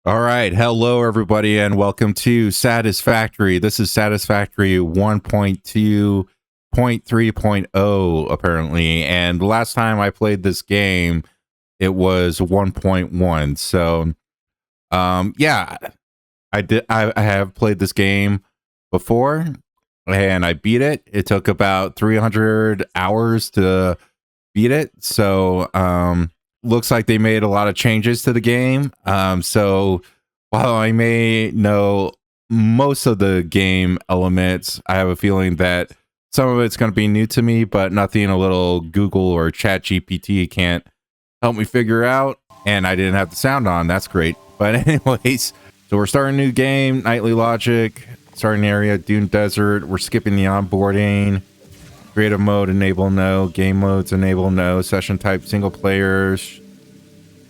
All right. Hello, everybody, and welcome to Satisfactory. This is Satisfactory 1.2.3.0, apparently. And the last time I played this game, it was 1.1. So, yeah, I have played this game before, and I beat it. It took about 300 hours to beat it. So, looks like they made a lot of changes to the game. So while I may know most of the game elements, I have a feeling that some of it's going to be new to me, but nothing a little Google or Chat GPT can't help me figure out. And I didn't have the sound on. That's great. But anyways, so we're starting a new game, Nightly Logic, starting area, Dune Desert. We're skipping the onboarding. Creative mode, enable no. Game modes, enable no. Session type, single players.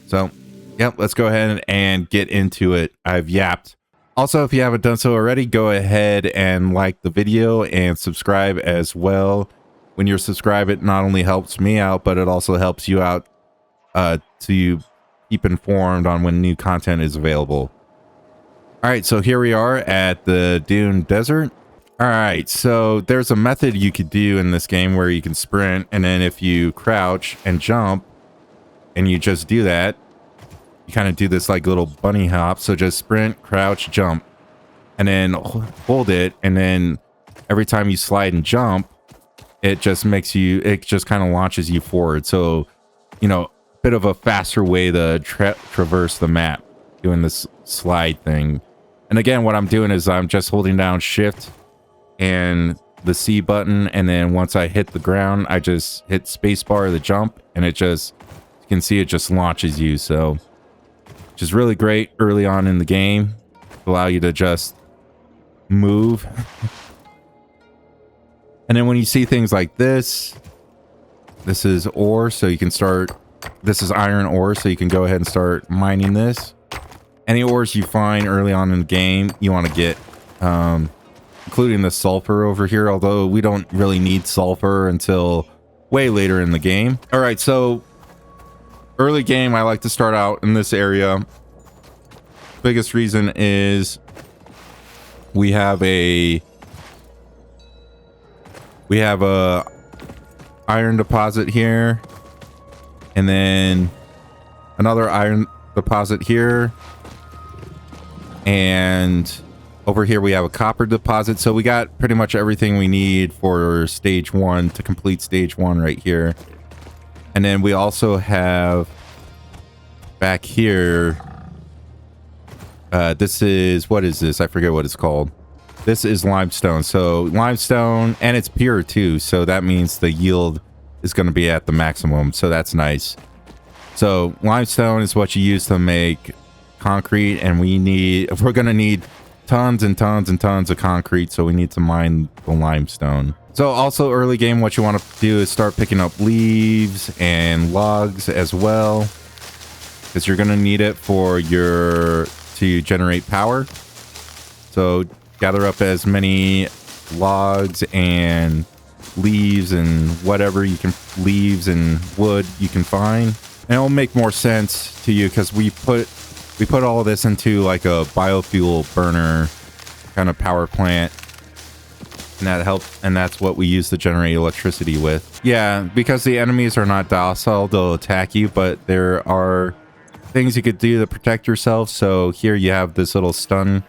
So, yep, let's go ahead and get into it. I've yapped. Also, if you haven't done so already, go ahead and like the video and subscribe as well. When you subscribe, it not only helps me out, but it also helps you out to keep informed on when new content is available. All right, so here we are at the Dune Desert. All right, so there's a method you could do in this game where you can sprint, and then if you crouch and jump, and you just do that, you kind of do this like little bunny hop. So just sprint, crouch, jump, and then hold it, and then every time you slide and jump, it just kind of launches you forward. So, you know, a bit of a faster way to traverse the map, doing this slide thing. And again, what I'm doing is I'm just holding down Shift and the C button, and then once I hit the ground, I just hit spacebar the jump, and it just, you can see it just launches you. So which is really great early on in the game to allow you to just move. And then when you see things like this is ore, so you can start, this is iron ore, so you can go ahead and start mining this. Any ores you find early on in the game you want to get, including the sulfur over here, although we don't really need sulfur until way later in the game. All right, so early game, I like to start out in this area. Biggest reason is we have a iron deposit here, and then another iron deposit here, and over here we have a copper deposit. So we got pretty much everything we need for stage 1 to complete stage 1 right here. And then we also have back here, this is, what is this? I forget what it's called. This is limestone. So limestone, and it's pure too. So that means the yield is going to be at the maximum. So that's nice. So limestone is what you use to make concrete, and we're going to need tons and tons and tons of concrete. So we need to mine the limestone. So also early game, what you want to do is start picking up leaves and logs as well, because you're going to need it for to generate power. So gather up as many logs and leaves and whatever you can, leaves and wood you can find. And it'll make more sense to you because we put all of this into like a biofuel burner kind of power plant. And that helps, and that's what we use to generate electricity with. Yeah, because the enemies are not docile, they'll attack you, but there are things you could do to protect yourself. So here you have this little stun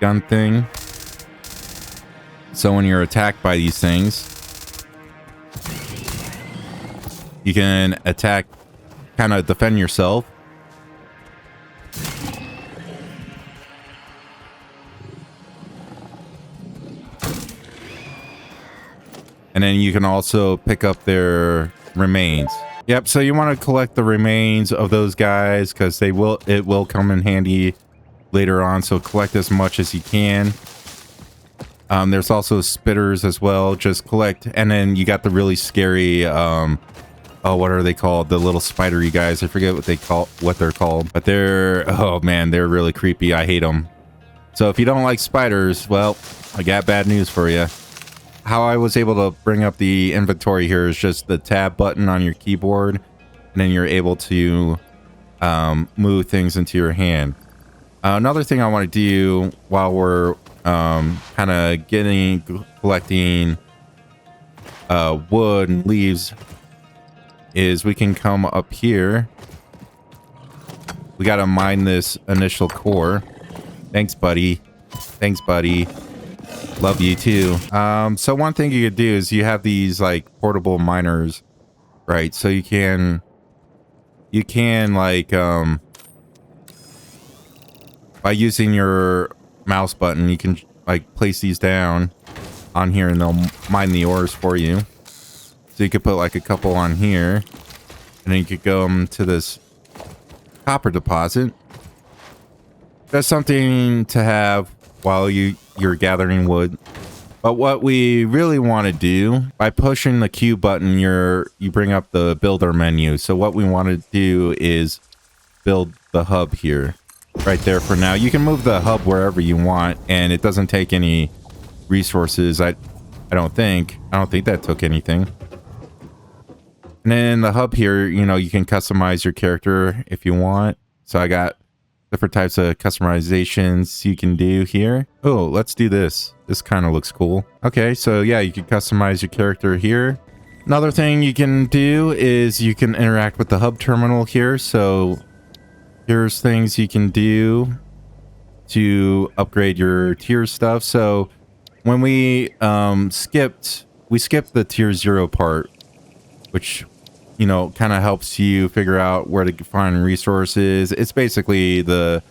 gun thing. So when you're attacked by these things, you can attack, kind of defend yourself. And then you can also pick up their remains. Yep, so you want to collect the remains of those guys because it will come in handy later on. So collect as much as you can. There's also spitters as well. Just collect, and then you got the really scary what are they called? The little spidery guys. I forget what they're called, but oh man, they're really creepy. I hate them. So if you don't like spiders, well, I got bad news for you. How I was able to bring up the inventory here is just the tab button on your keyboard, and then you're able to move things into your hand. Another thing I want to do while we're kind of collecting wood and leaves is we can come up here. We got to mine this initial core. Thanks, buddy. Thanks, buddy. Love you too. So one thing you could do is you have these like portable miners, right? So you can like by using your mouse button, you can like place these down on here and they'll mine the ores for you. So you could put like a couple on here and then you could go to this copper deposit. That's something to have while you're gathering wood. But what we really want to do, by pushing the Q button, you bring up the builder menu. So what we want to do is build the hub here, right there for now. You can move the hub wherever you want, and it doesn't take any resources. I don't think that took anything. And then the hub here, you know, you can customize your character if you want. So I got different types of customizations you can do here. Oh, let's do this. This kind of looks cool. Okay, so yeah, you can customize your character here. Another thing you can do is you can interact with the hub terminal here. So here's things you can do to upgrade your tier stuff. So when we skipped the tier 0 part, which, you know, kind of helps you figure out where to find resources. It's basically the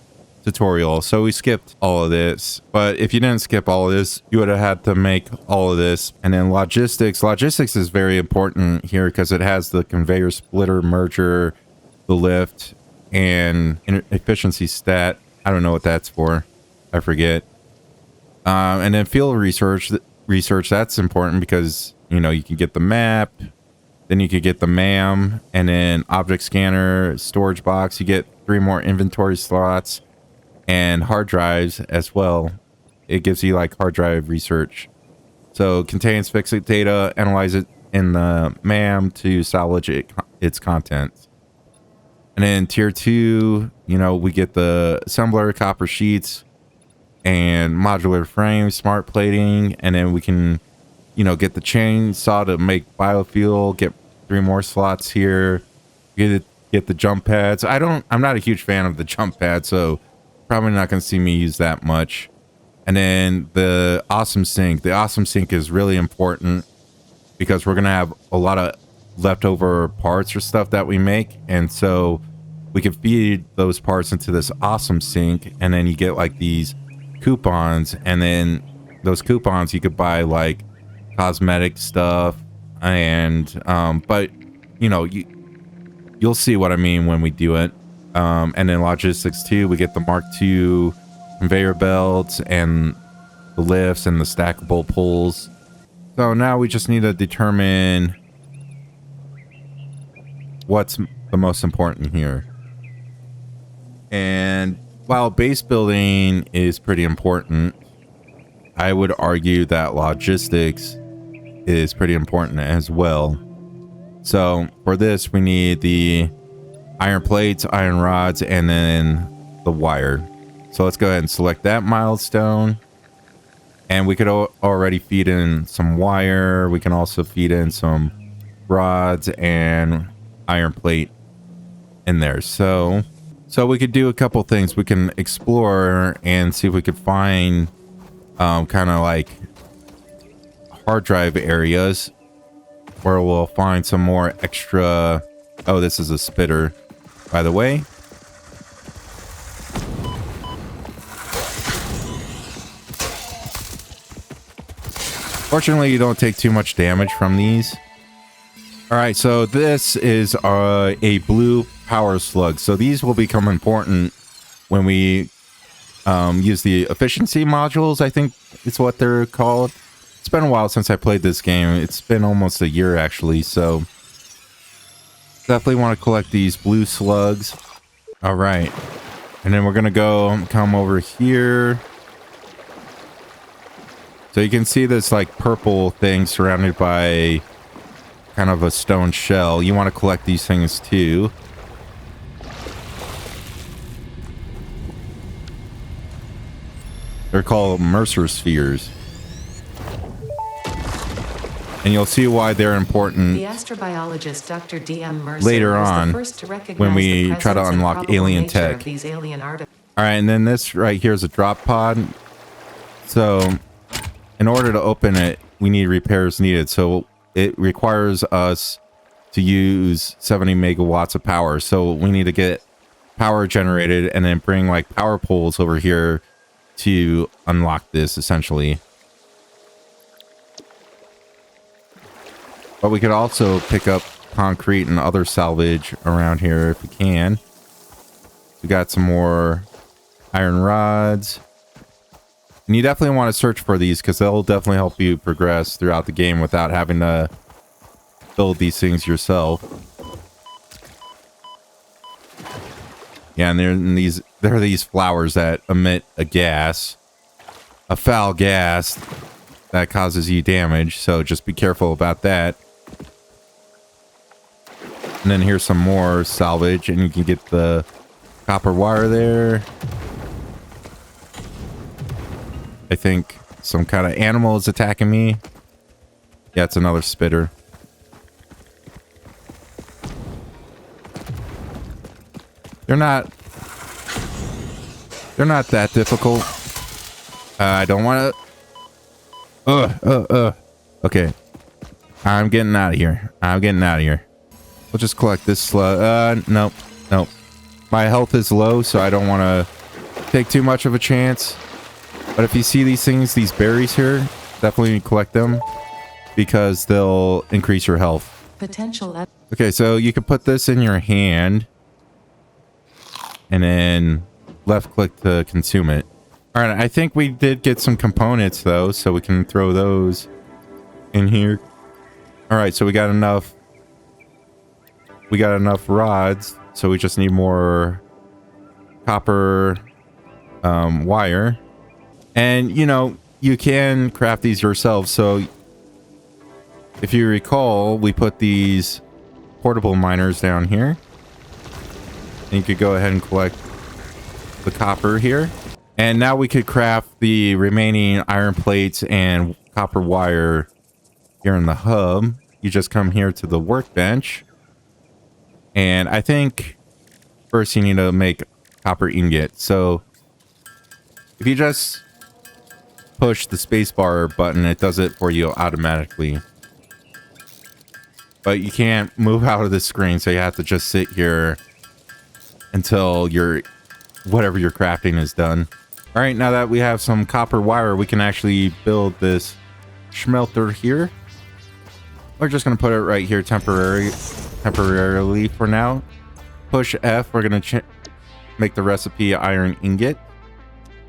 tutorial. So we skipped all of this, but if you didn't skip all of this, you would have had to make all of this. And then logistics is very important here because it has the conveyor splitter merger, the lift, and efficiency stat. I don't know what that's for. I forget. And then field research, that's important because, you know, you can get the map. Then you could get the MAM and then object scanner, storage box. You get 3 more inventory slots and hard drives as well. It gives you like hard drive research. So contains fixed data, analyze it in the MAM to salvage its contents. And then tier 2, you know, we get the assembler, copper sheets, and modular frame, smart plating. And then we can, you know, get the chainsaw to make biofuel, get 3 more slots here, get the jump pads. I'm not a huge fan of the jump pad, so probably not going to see me use that much. And then the awesome sink. The awesome sink is really important because we're going to have a lot of leftover parts or stuff that we make. And so we can feed those parts into this awesome sink. And then you get like these coupons. And then those coupons you could buy like cosmetic stuff. And but you know, you'll see what I mean when we do it. And then logistics too, we get the Mark II conveyor belts and the lifts and the stackable pulls. So now we just need to determine what's the most important here. And while base building is pretty important, I would argue that logistics is pretty important as well. So for this, we need the iron plates, iron rods, and then the wire. So let's go ahead and select that milestone. And we could already feed in some wire. We can also feed in some rods and iron plate in there. So we could do a couple things. We can explore and see if we could find kind of like hard drive areas where we'll find some more extra. Oh, this is a spitter, by the way. Fortunately, you don't take too much damage from these. All right, so this is a blue power slug. So these will become important when we use the efficiency modules. I think it's what they're called. It's been a while since I played this game. It's been almost a year, actually. So definitely want to collect these blue slugs. All right. And then we're going to come over here. So you can see this like purple thing surrounded by kind of a stone shell. You want to collect these things too. They're called Mercer spheres. And you'll see why they're important The astrobiologist Dr. D.M. Mercer later was on the first to recognize when we the try to presence and unlock probable alien nature tech. of these alien artifacts. All right, and then this right here is a drop pod. So in order to open it, we need repairs needed. So it requires us to use 70 megawatts of power. So we need to get power generated and then bring like power poles over here to unlock this essentially. But we could also pick up concrete and other salvage around here if we can. We got some more iron rods. And you definitely want to search for these because they'll definitely help you progress throughout the game without having to build these things yourself. Yeah, and there are these flowers that emit a gas, a foul gas that causes you damage. So just be careful about that. And then here's some more salvage, and you can get the copper wire there. I think some kind of animal is attacking me. Yeah, it's another spitter. They're not that difficult. I don't want to. Okay. I'm getting out of here. We'll just collect this slug. Nope. My health is low, so I don't want to take too much of a chance. But if you see these things, these berries here, definitely collect them because they'll increase your health. Okay, so you can put this in your hand and then left click to consume it. All right, I think we did get some components though, so we can throw those in here. All right, so we got enough rods, so we just need more copper wire. And you know, you can craft these yourself. So if you recall, we put these portable miners down here, and you could go ahead and collect the copper here. And now we could craft the remaining iron plates and copper wire here in the hub. You just come here to the workbench, and I think first you need to make copper ingot. So if you just push the spacebar button, it does it for you automatically. But you can't move out of the screen, so you have to just sit here until whatever you're crafting is done. All right, now that we have some copper wire, we can actually build this smelter here. We're just going to put it right here temporarily for now. Push F. We're going to make the recipe iron ingot.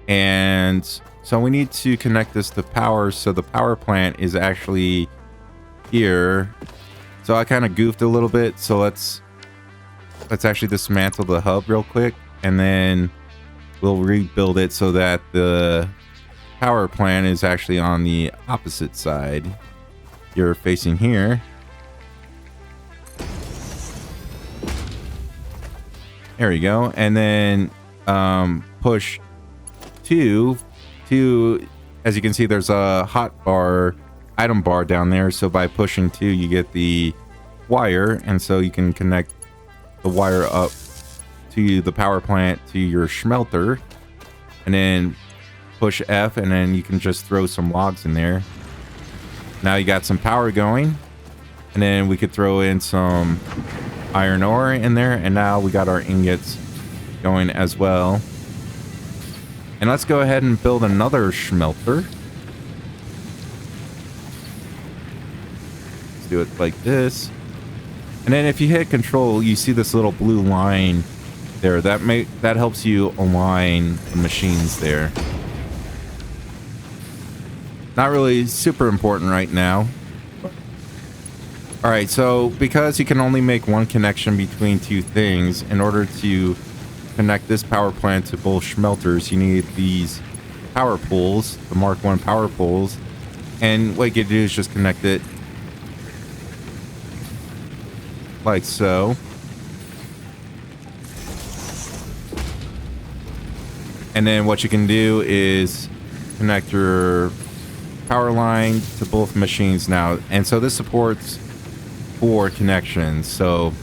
And so we need to connect this to power. So the power plant is actually here. So I kind of goofed a little bit. So let's actually dismantle the hub real quick, and then we'll rebuild it so that the power plant is actually on the opposite side. You're facing here. There we go. And then push 2. As you can see, there's a hot bar item bar down there. So by pushing 2, you get the wire, and so you can connect the wire up to the power plant to your smelter, and then push F, and then you can just throw some logs in there. Now you got some power going, and then we could throw in some iron ore in there, and now we got our ingots going as well. And let's go ahead and build another smelter. Let's do it like this. And then if you hit Ctrl, you see this little blue line there. That helps you align the machines there. Not really super important right now. All right, so because you can only make one connection between two things, in order to connect this power plant to both smelters, you need these power poles, the Mark 1 power poles. And what you do is just connect it like so. And then what you can do is connect your power line to both machines now. And so this supports 4 connections. So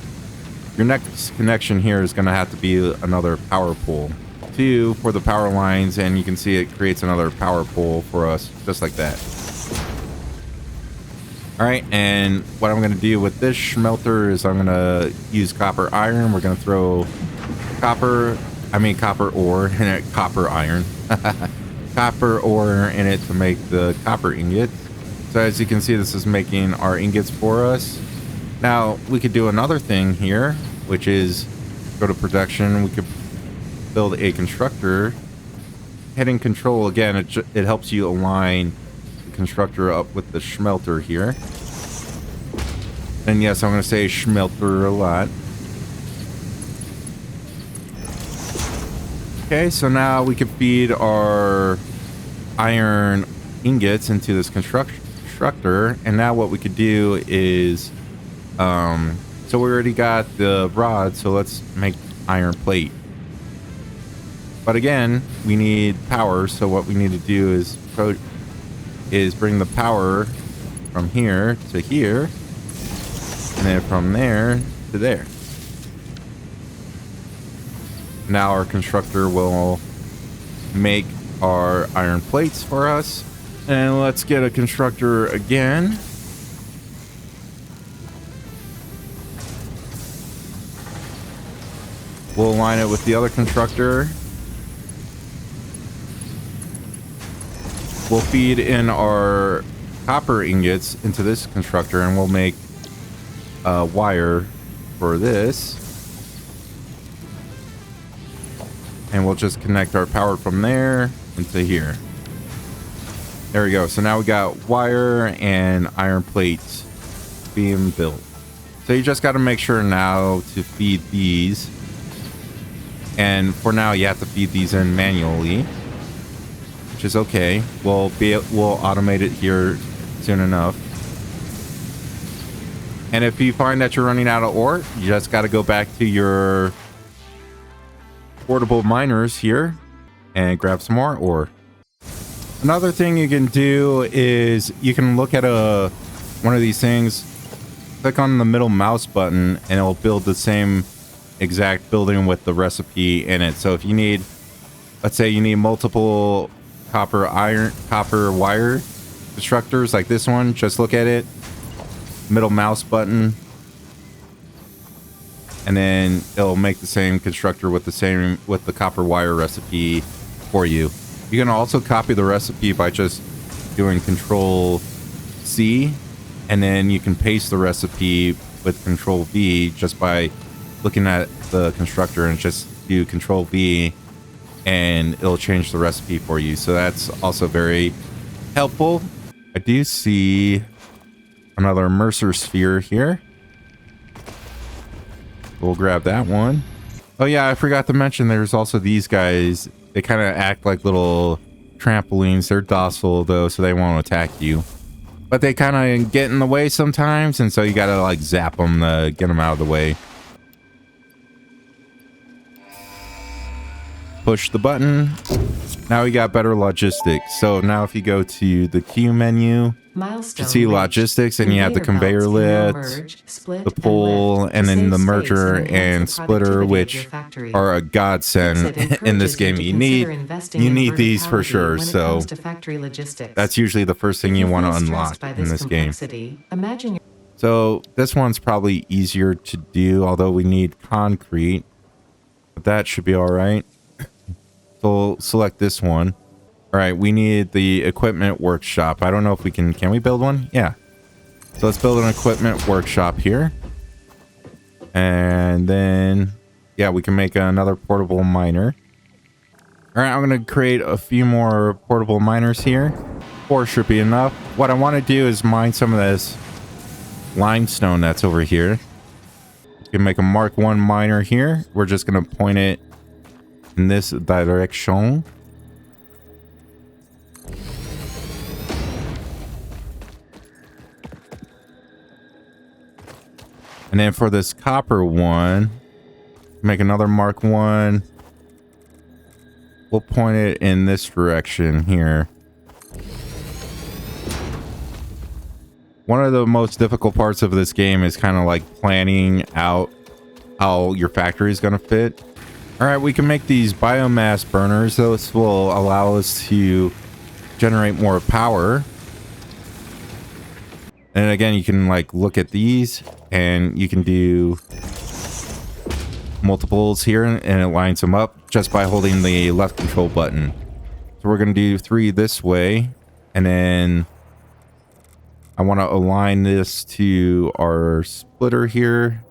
your next connection here is going to have to be another power pole. 2 for the power lines, and you can see it creates another power pole for us, just like that. All right, and what I'm going to do with this smelter is I'm going to use copper iron. We're going to throw copper ore in it, copper iron. Copper ore in it to make the copper ingots. So as you can see, this is making our ingots for us. Now, we could do another thing here, which is go to production. We could build a constructor. Hitting Ctrl again, it helps you align the constructor up with the smelter here. And yes, I'm going to say smelter a lot. Okay, so now we can feed our iron ingots into this constructor. And now what we could do is, so we already got the rod, so let's make iron plate. But again, we need power, so what we need to do is bring the power from here to here, and then from there to there. Now our constructor will make our iron plates for us. And let's get a constructor again. We'll align it with the other constructor. We'll feed in our copper ingots into this constructor, and we'll make a wire for this. And we'll just connect our power from there into here. There we go. So now we got wire and iron plates being built. So you just got to make sure now to feed these. And for now, you have to feed these in manually, which is okay. We'll automate it here soon enough. And if you find that you're running out of ore, you just got to go back to your portable miners here and grab some more ore. Another thing you can do is you can look at one of these things, click on the middle mouse button, and it'll build the same exact building with the recipe in it. So if you need, let's say you need multiple copper wire constructors like this one, just look at it, middle mouse button, and then it'll make the same constructor with the copper wire recipe for you. You can also copy the recipe by just doing Ctrl C, and then you can paste the recipe with Ctrl V just by looking at the constructor, and just do Ctrl V and it'll change the recipe for you. So that's also very helpful. I do see another Mercer sphere here. We'll grab that one. Oh yeah, I forgot to mention there's also these guys. They kind of act like little trampolines. They're docile though, so they won't attack you. But they kind of get in the way sometimes, and so you gotta like zap them to get them out of the way. Push the button. Now we got better logistics. So now if you go to the queue menu, you see logistics, and you have the conveyor lift, the pull, and then the merger and splitter, which are a godsend in this game. You need these for sure. So that's usually the first thing you want to unlock in this game. So this one's probably easier to do, although we need concrete, but that should be all right. So select this one. All right, we need the equipment workshop. I don't know if we can we build one? Yeah. So let's build an equipment workshop here. And then, yeah, we can make another portable miner. All right, I'm going to create a few more portable miners here. 4 should be enough. What I want to do is mine some of this limestone that's over here. We can make a Mark 1 miner here. We're just going to point it in this direction. And then for this copper one, make another Mark 1. We'll point it in this direction here. One of the most difficult parts of this game is kind of like planning out how your factory is going to fit. All right, we can make these biomass burners. This will allow us to generate more power. And again, you can like look at these and you can do multiples here and it lines them up just by holding the left control button. So we're going to do 3 this way. And then I want to align this to our splitter here.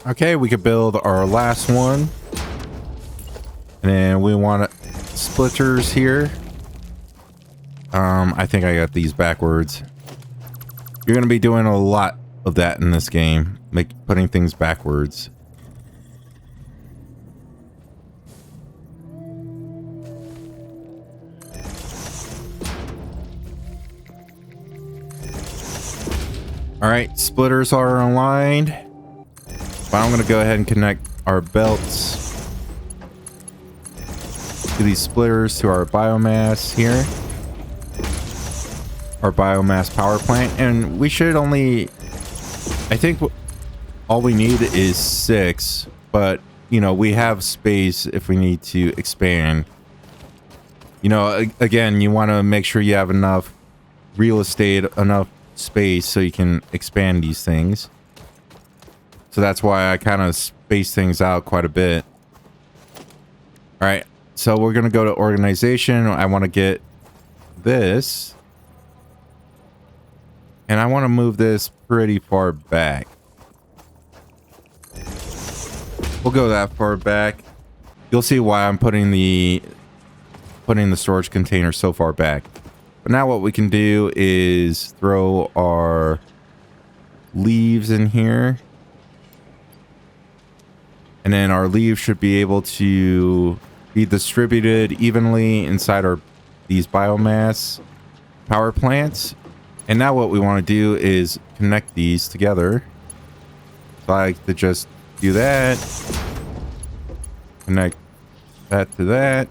Okay, we could build our last one. And then we want splitters here. I think I got these backwards. You're going to be doing a lot of that in this game. Putting things backwards. Alright, splitters are aligned. But I'm going to go ahead and connect our belts to these splitters to our biomass here. Our biomass power plant. And we should only... I think all we need is 6. But, you know, we have space if we need to expand. You know, again, you want to make sure you have enough real estate, enough space so you can expand these things. So that's why I kind of space things out quite a bit. All right, so we're gonna go to organization. I want to get this, and I want to move this pretty far back. We'll go that far back. You'll see why I'm putting the storage container so far back. But now what we can do is throw our leaves in here. And then our leaves should be able to be distributed evenly inside these biomass power plants. And now what we want to do is connect these together. So I like to just do that. Connect that to that.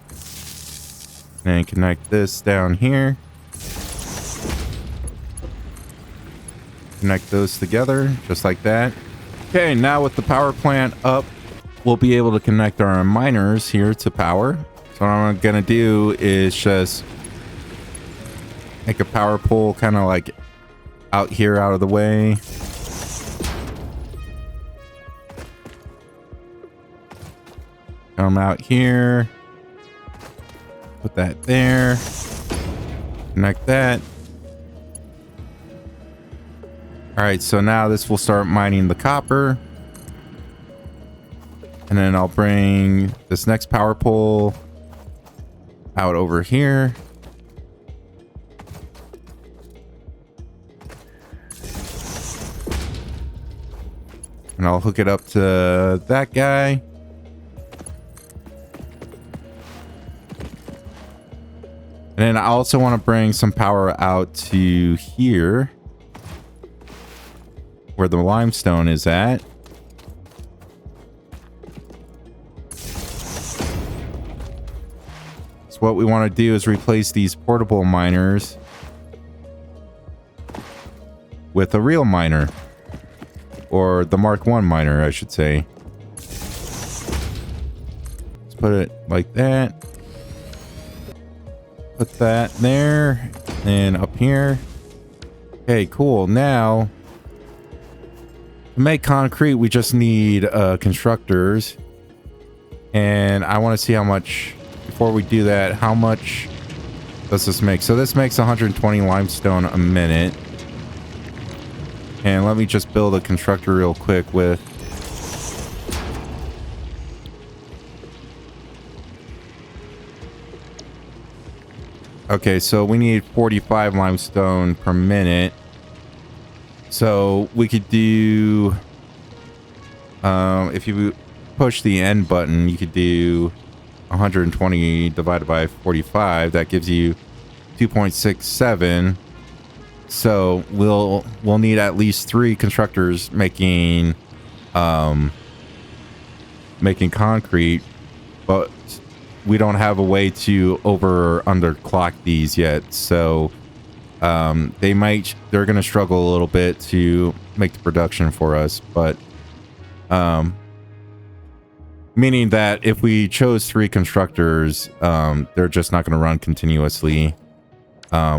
And connect this down here. Connect those together just like that. Okay, now with the power plant up, we'll be able to connect our miners here to power. So what I'm gonna do is just make a power pole kind of like out here out of the way. Come out here. Put that there. Connect that. All right, so now this will start mining the copper. And then I'll bring this next power pole out over here. And I'll hook it up to that guy. And then I also want to bring some power out to here, where the limestone is at. So what we want to do is replace these portable miners with a real miner, or the Mark 1 miner, I should say. Let's put it like that. Put that there and up here. Okay, cool. Now, to make concrete, we just need constructors. And I want to see how much, before we do that, how much does this make? So this makes 120 limestone a minute. And let me just build a constructor real quick with... Okay, so we need 45 limestone per minute. So we could do... if you push the end button, you could do 120 divided by 45. That gives you 2.67. So we'll need at least 3 constructors making concrete. But we don't have a way to over or underclock these yet. So they're going to struggle a little bit to make the production for us. But meaning that if we chose 3 constructors, they're just not going to run continuously,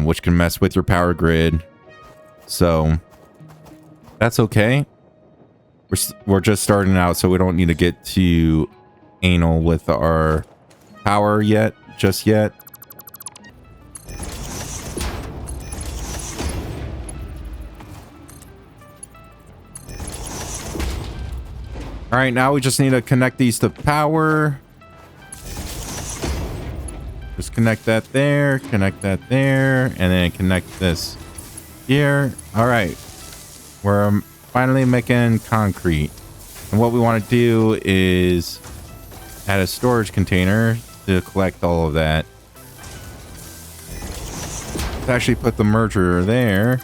which can mess with your power grid. So that's okay. We're just starting out, so we don't need to get too anal with our power just yet. All right, now we just need to connect these to power. Just connect that there, and then connect this here. All right, we're finally making concrete. And what we want to do is add a storage container to collect all of that. Let's actually put the merger there.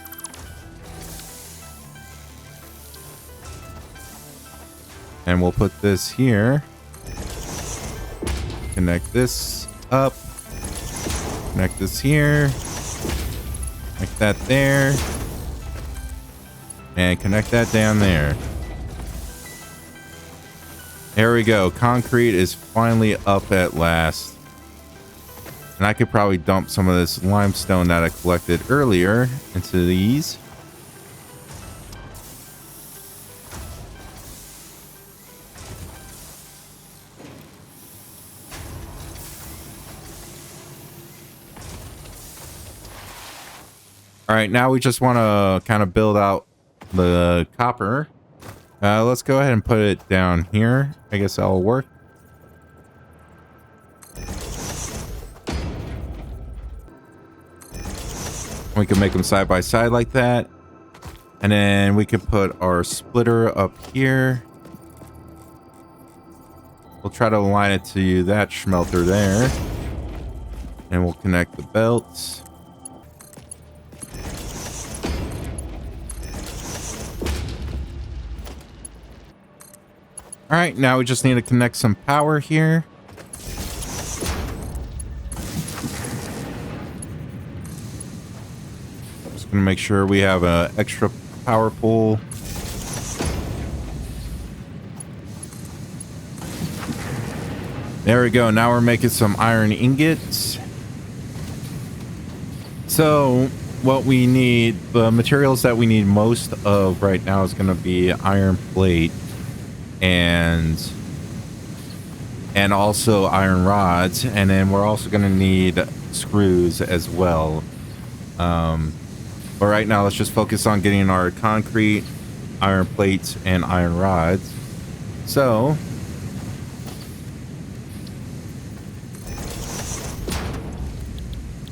And we'll put this here. Connect this up. Connect this here. Connect that there. And connect that down there. There we go. Concrete is finally up at last. And I could probably dump some of this limestone that I collected earlier into these. All right, now we just want to kind of build out the copper. Let's go ahead and put it down here. I guess that'll work. We can make them side by side like that. And then we can put our splitter up here. We'll try to align it to that smelter there. And we'll connect the belts. All right, now we just need to connect some power here. Just gonna make sure we have an extra power pole. There we go. Now we're making some iron ingots. So what we need, the materials that we need most of right now is going to be iron plate and also iron rods, and then we're also going to need screws as well. But right now let's just focus on getting our concrete, iron plates, and iron rods. So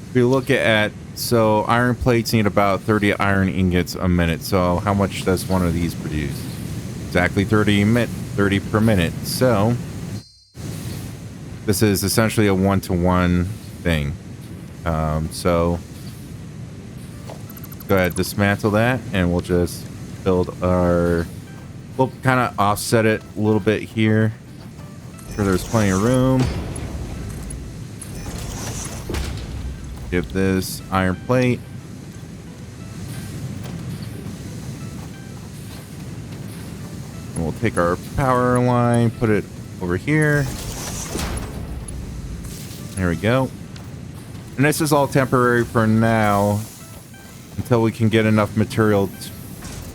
if you look at, so iron plates need about 30 iron ingots a minute. So how much does one of these produce? Exactly 30 per minute. So this is essentially a 1-to-1 thing. So go ahead, dismantle that, and we'll just build our, we'll kind of offset it a little bit here. Sure, there's plenty of room. Give this iron plate. And we'll take our power line, put it over here. There we go. And this is all temporary for now until we can get enough material.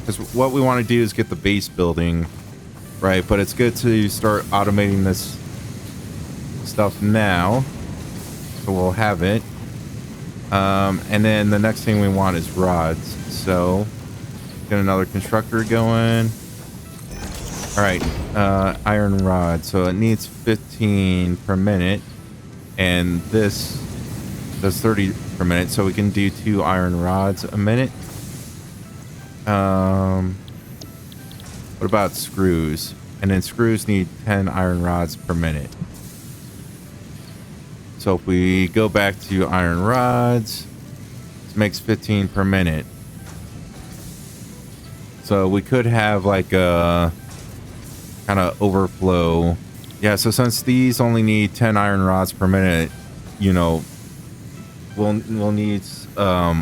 Because what we want to do is get the base building, right? But it's good to start automating this stuff now. So we'll have it. And then the next thing we want is rods. So get another constructor going. All right, iron rod. So it needs 15 per minute, and this does 30 per minute. So we can do 2 iron rods a minute. What about screws? And then screws need 10 iron rods per minute. So if we go back to iron rods, it makes 15 per minute. So we could have like a kind of overflow Yeah, so since these only need 10 iron rods per minute, you know, we'll need a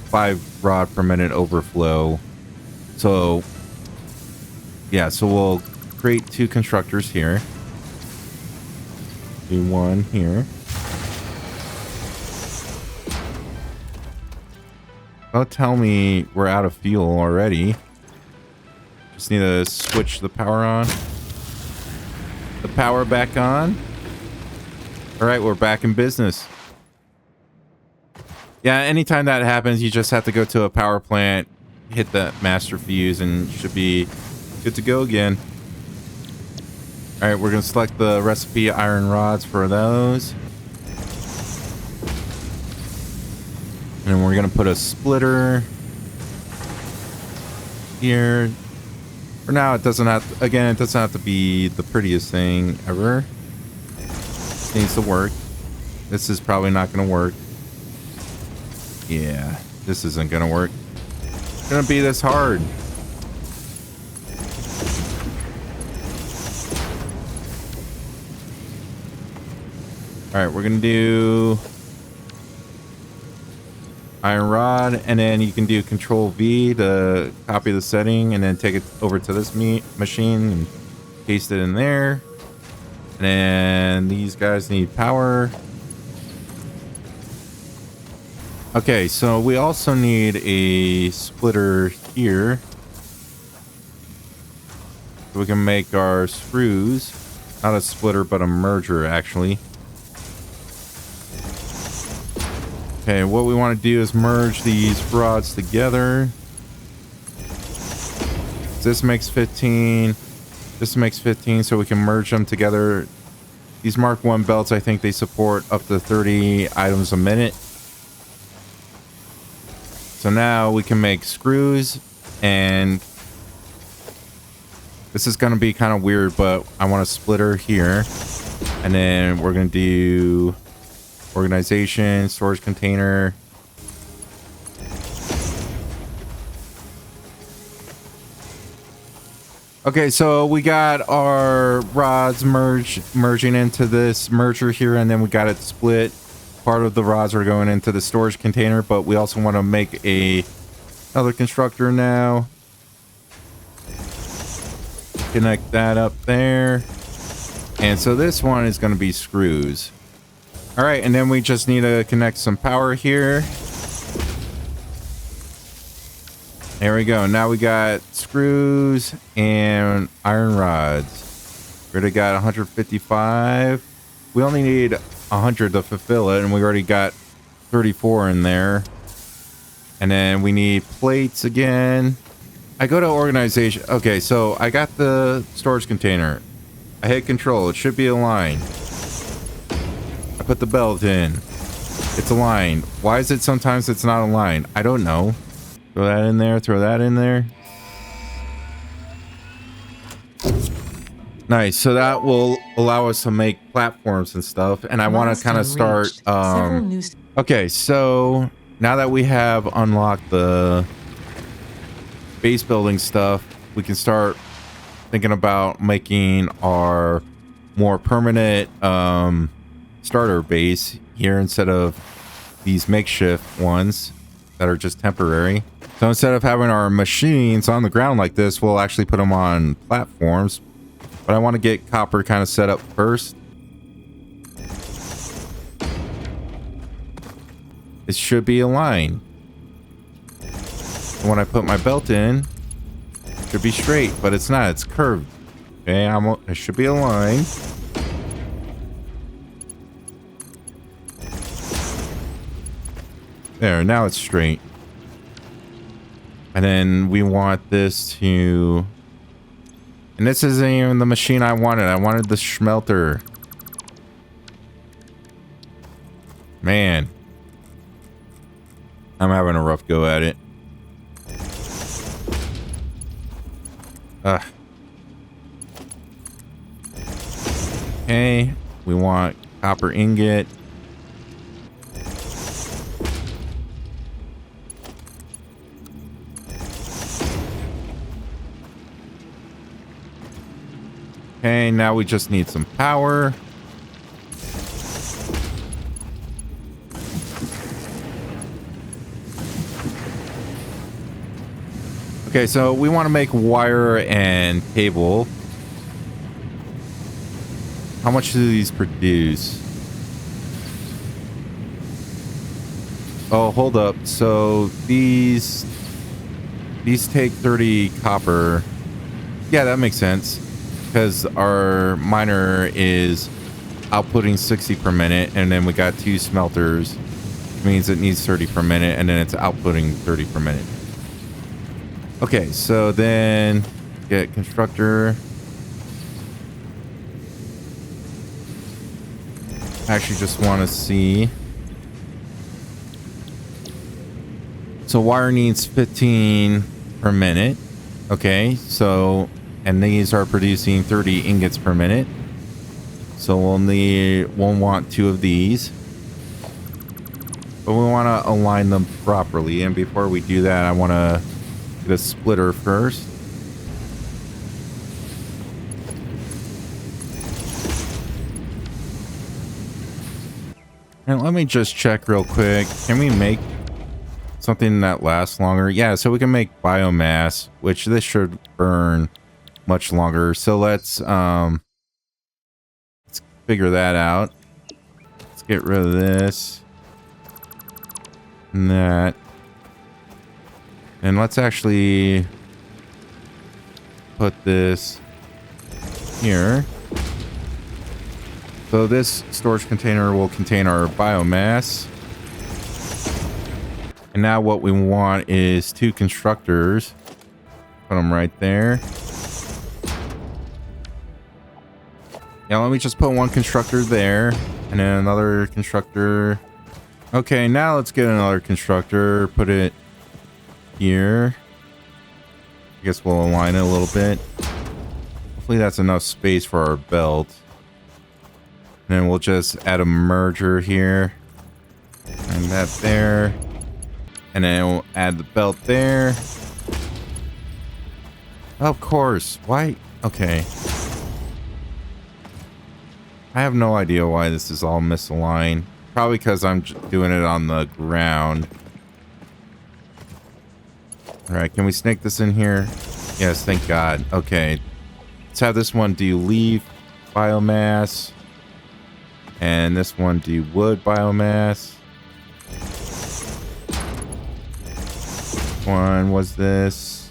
5 rod per minute overflow. So yeah, so we'll create 2 constructors here. Do 1 here. Don't tell me we're out of fuel already. Just need to switch the power on. The power back on. All right, we're back in business. Yeah, anytime that happens, you just have to go to a power plant, hit the master fuse, and you should be good to go again. All right, we're going to select the recipe iron rods for those. And then we're going to put a splitter here. For now, it doesn't have to, again, it doesn't have to be the prettiest thing ever. It needs to work. This is probably not going to work. Yeah, this isn't going to work. It's going to be this hard. All right, we're going to do iron rod, and then you can do Ctrl V to copy the setting and then take it over to this machine and paste it in there. And then these guys need power. Okay, so we also need a splitter here so we can make our screws. Not a splitter, but a merger, actually. Okay, what we want to do is merge these rods together. This makes 15. This makes 15, so we can merge them together. These Mark 1 belts, I think they support up to 30 items a minute. So now we can make screws, and this is going to be kind of weird, but I want a splitter here. And then we're going to do organization, storage container. Okay, so we got our rods merging into this merger here, and then we got it split. Part of the rods are going into the storage container, but we also want to make another constructor now. Connect that up there. And so this one is going to be screws. All right, and then we just need to connect some power here. There we go. Now we got screws and iron rods. We already got 155. We only need 100 to fulfill it, and we already got 34 in there. And then we need plates again. I go to organization. Okay, so I got the storage container. I hit Control. It should be aligned. I put the belt in. It's aligned. Why is it sometimes it's not aligned? I don't know. Throw that in there. Throw that in there. Nice. So that will allow us to make platforms and stuff. And I want to kind of start. Okay, so now that we have unlocked the base building stuff, we can start thinking about making our more permanent starter base here instead of these makeshift ones that are just temporary. So instead of having our machines on the ground like this, we'll actually put them on platforms. But I want to get copper kind of set up first. It should be aligned. And when I put my belt in, it should be straight, but it's not. It's curved. Okay, it should be aligned. There, now it's straight. And then we want this to... And this isn't even the machine I wanted. I wanted the smelter. Man. I'm having a rough go at it. Ugh. Okay. We want copper ingot. Okay, now we just need some power. Okay, so we want to make wire and cable. How much do these produce? Oh, hold up. So these take 30 copper. Yeah, that makes sense. Because our miner is outputting 60 per minute, and then we got 2 smelters. Which means it needs 30 per minute, and then it's outputting 30 per minute. Okay, so then get constructor. Actually just want to see. So wire needs 15 per minute. Okay, so, and these are producing 30 ingots per minute. So we'll want 2 of these. But we want to align them properly. And before we do that, I want to get a splitter first. And let me just check real quick. Can we make something that lasts longer? Yeah, so we can make biomass, which this should burn much longer. So let's figure that out. Let's get rid of this and that. And let's actually put this here. So this storage container will contain our biomass. And now what we want is 2 constructors. Put them right there. Yeah, let me just put 1 constructor there. And then another constructor. Okay, now let's get another constructor. Put it here. I guess we'll align it a little bit. Hopefully that's enough space for our belt. And then we'll just add a merger here. And that there. And then we'll add the belt there. Of course. Why? Okay. I have no idea why this is all misaligned. Probably because I'm doing it on the ground. Alright, can we snake this in here? Yes, thank God. Okay. Let's have this one do leaf biomass. And this one do wood biomass. One was this.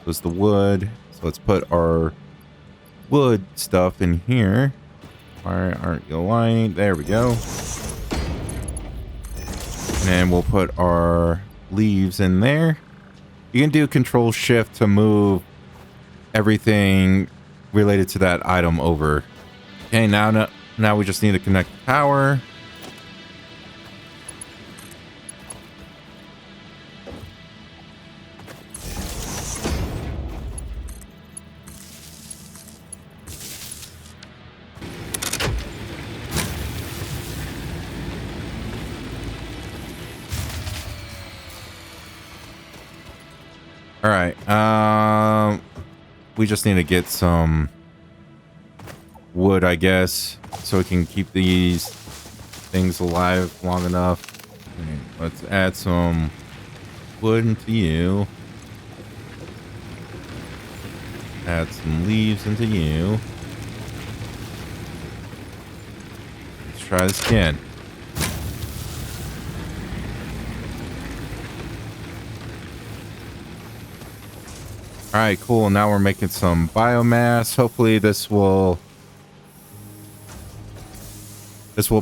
Was the wood. So let's put our wood stuff in here. Why aren't you aligned? There we go. And then we'll put our leaves in there. You can do Ctrl Shift to move everything related to that item over. Okay, now we just need to connect the power. All right. We just need to get some wood, I guess, so we can keep these things alive long enough. Okay, let's add some wood into you. Add some leaves into you. Let's try this again. All right, cool. Now we're making some biomass. Hopefully this will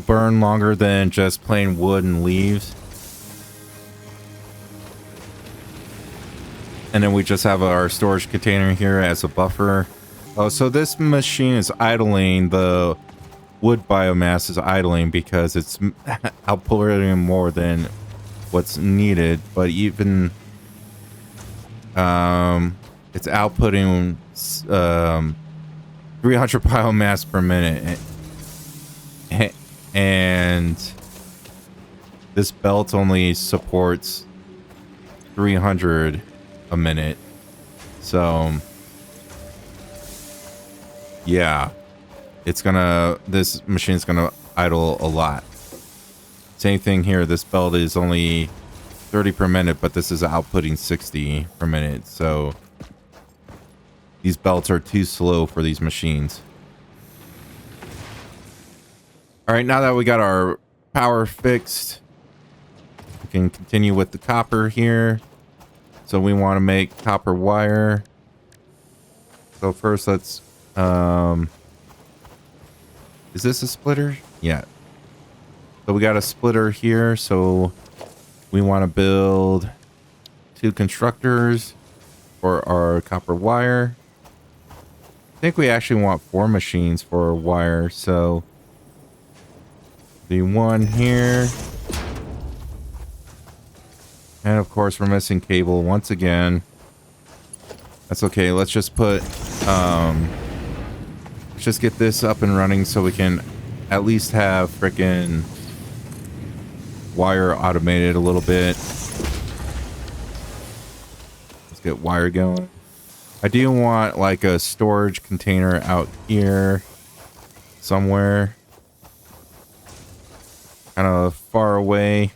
burn longer than just plain wood and leaves. And then we just have our storage container here as a buffer. Oh, so this machine is idling. The wood biomass is idling because it's outputting more than what's needed. But even it's outputting 300 biomass per minute. And this belt only supports 300 a minute. So yeah, this machine's gonna idle a lot. Same thing here. This belt is only 30 per minute, but this is outputting 60 per minute. So these belts are too slow for these machines. All right, now that we got our power fixed, we can continue with the copper here. So we want to make copper wire. So first let's, is this a splitter? Yeah. So we got a splitter here. So we want to build 2 constructors for our copper wire. I think we actually want 4 machines for wire. So the one here. And of course we're missing cable once again. That's okay. Let's just put, let's just get this up and running so we can at least have frickin' wire automated a little bit. Let's get wire going. I do want like a storage container out here somewhere. Kind of far away.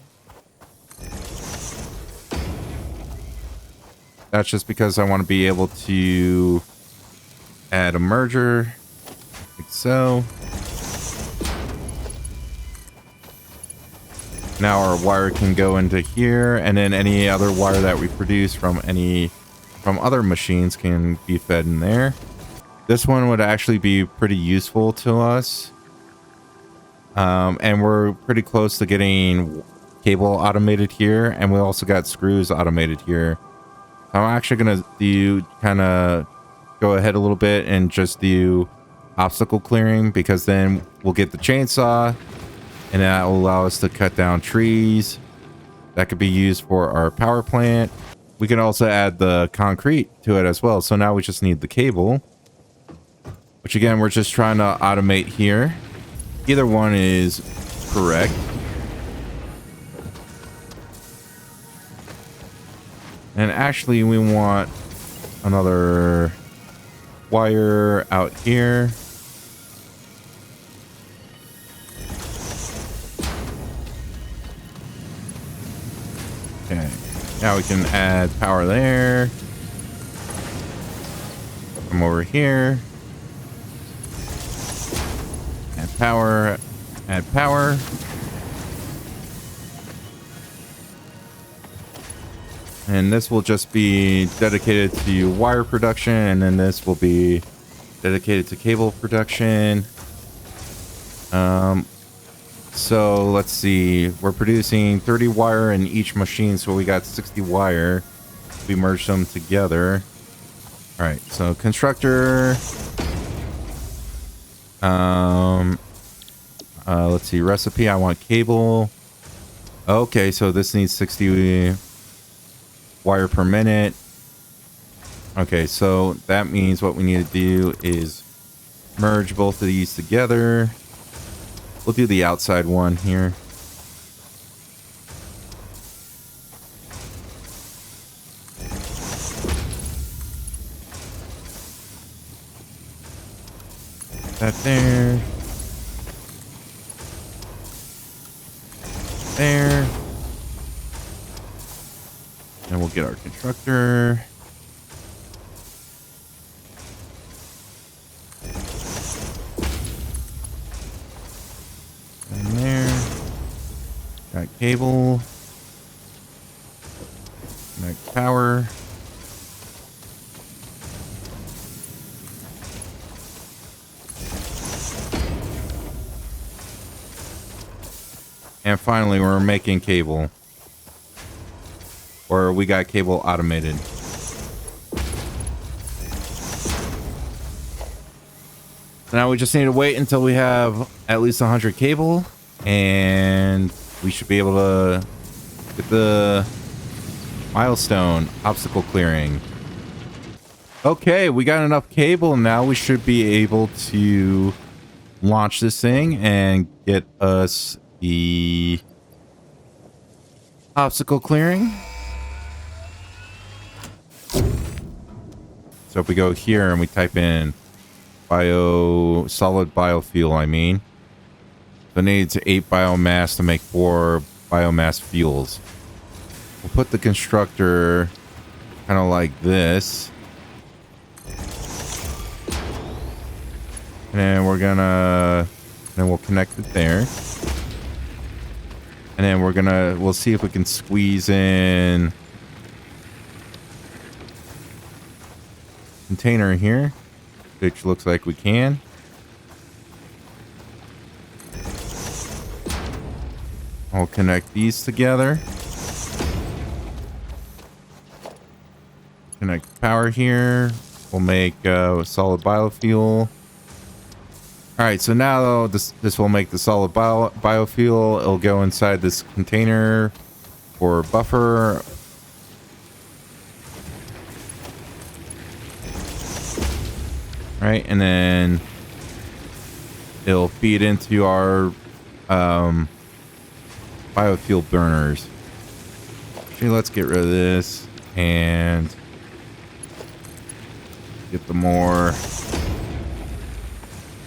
That's just because I want to be able to add a merger, like so. Now our wire can go into here, and then any other wire that we produce from other machines can be fed in there. This one would actually be pretty useful to us. And we're pretty close to getting cable automated here, and we also got screws automated here. I'm actually gonna go ahead a little bit and just do obstacle clearing, because then we'll get the chainsaw, and that will allow us to cut down trees that could be used for our power plant. We can also add the concrete to it as well. So now we just need the cable, which again, we're just trying to automate here. Either one is correct. And actually we want another wire out here. Okay, now we can add power there. Come over here. Add power. Add power. And this will just be dedicated to wire production, and then this will be dedicated to cable production. So let's see, we're producing 30 wire in each machine, so we got 60 wire. We merged them together. All right, so constructor. Let's see, recipe. I want cable. Okay, so this needs 60 wire per minute. Okay, so that means what we need to do is merge both of these together. We'll do the outside one here. That there. There. And we'll get our constructor. And there. Got cable. Connect power. And finally, we're making cable. Or we got cable automated. Now we just need to wait until we have at least 100 cable, and we should be able to get the milestone obstacle clearing. Okay, we got enough cable. Now we should be able to launch this thing and get us the obstacle clearing. So if we go here and we type in solid biofuel, I mean. So it needs 8 biomass to make 4 biomass fuels. We'll put the constructor kind of like this. And then we'll connect it there. And then we'll see if we can squeeze in container here, which looks like we can. I'll connect these together. Connect power here. We'll make solid biofuel. All right, so now this will make the solid biofuel. It'll go inside this container for buffer. All right, and then it'll feed into our biofuel burners. Actually, let's get rid of this and get the more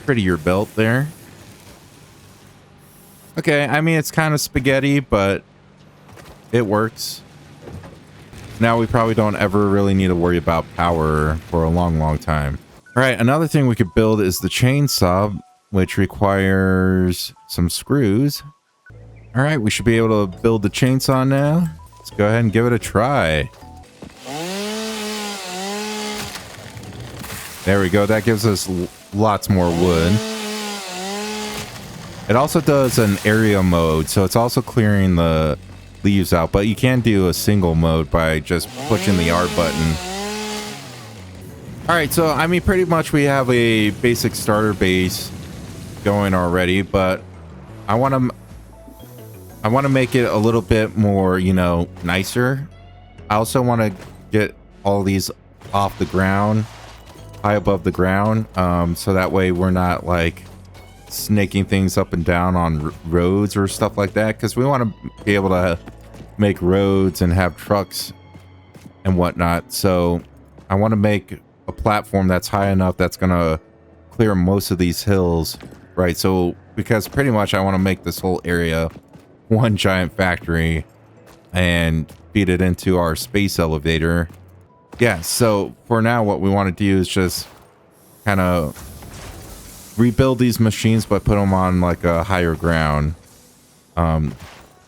prettier belt there. Okay, I mean, it's kind of spaghetti, but it works. Now we probably don't ever really need to worry about power for a long time. All right, another thing we could build is the chainsaw, which requires some screws. All right, we should be able to build the chainsaw now. Let's go ahead and give it a try. There we go. That gives us lots more wood. It also does an area mode, so it's also clearing the leaves out, but you can do a single mode by just pushing the R button. All right, so I mean, pretty much we have a basic starter base going already, but I want to make it a little bit more, you know, nicer. I also want to get all these off the ground, high above the ground, so that way we're not like snaking things up and down on roads or stuff like that, because we want to be able to make roads and have trucks and whatnot. So I want to make a platform that's high enough that's gonna clear most of these hills, right? So because pretty much I want to make this whole area one giant factory and feed it into our space elevator. Yeah, so for now what we want to do is just kind of rebuild these machines, but put them on like a higher ground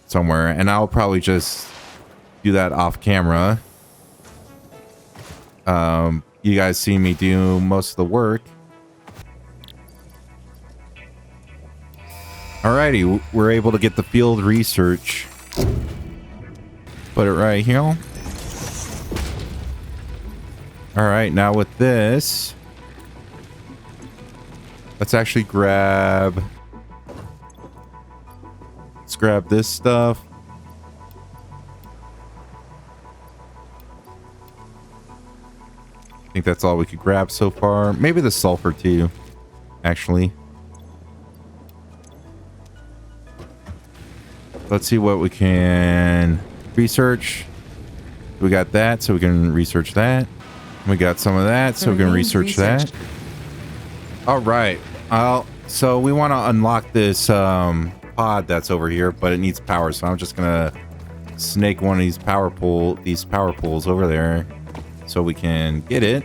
somewhere, and I'll probably just do that off camera. You guys see me do most of the work. Alrighty, we're able to get the field research. Put it right here. Alright, now with this, let's actually grab this stuff. I think that's all we could grab so far. Maybe the sulfur too, actually. Let's see what we can research. We got that, so we can research that. We got some of that, so we can research that. All right. So we want to unlock this pod that's over here, but it needs power. So I'm just gonna snake one of these power poles over there, so we can get it.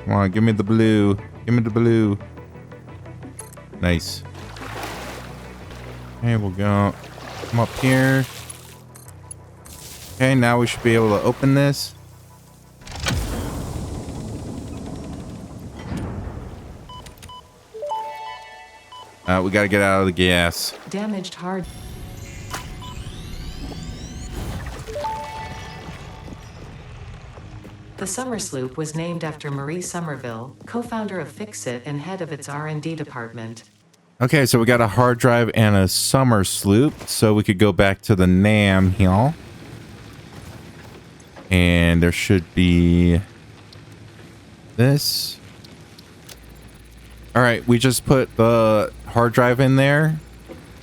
Come on, give me the blue. Give me the blue. Nice. Okay, we'll go come up here. Okay, now we should be able to open this. We got to get out of the gas. Damaged hard. The Summer Sloop was named after Marie Somerville, co-founder of Fixit and head of its R&D department. Okay, so we got a hard drive and a Summer Sloop, so we could go back to the NAM here. And there should be this. All right, we just put the hard drive in there,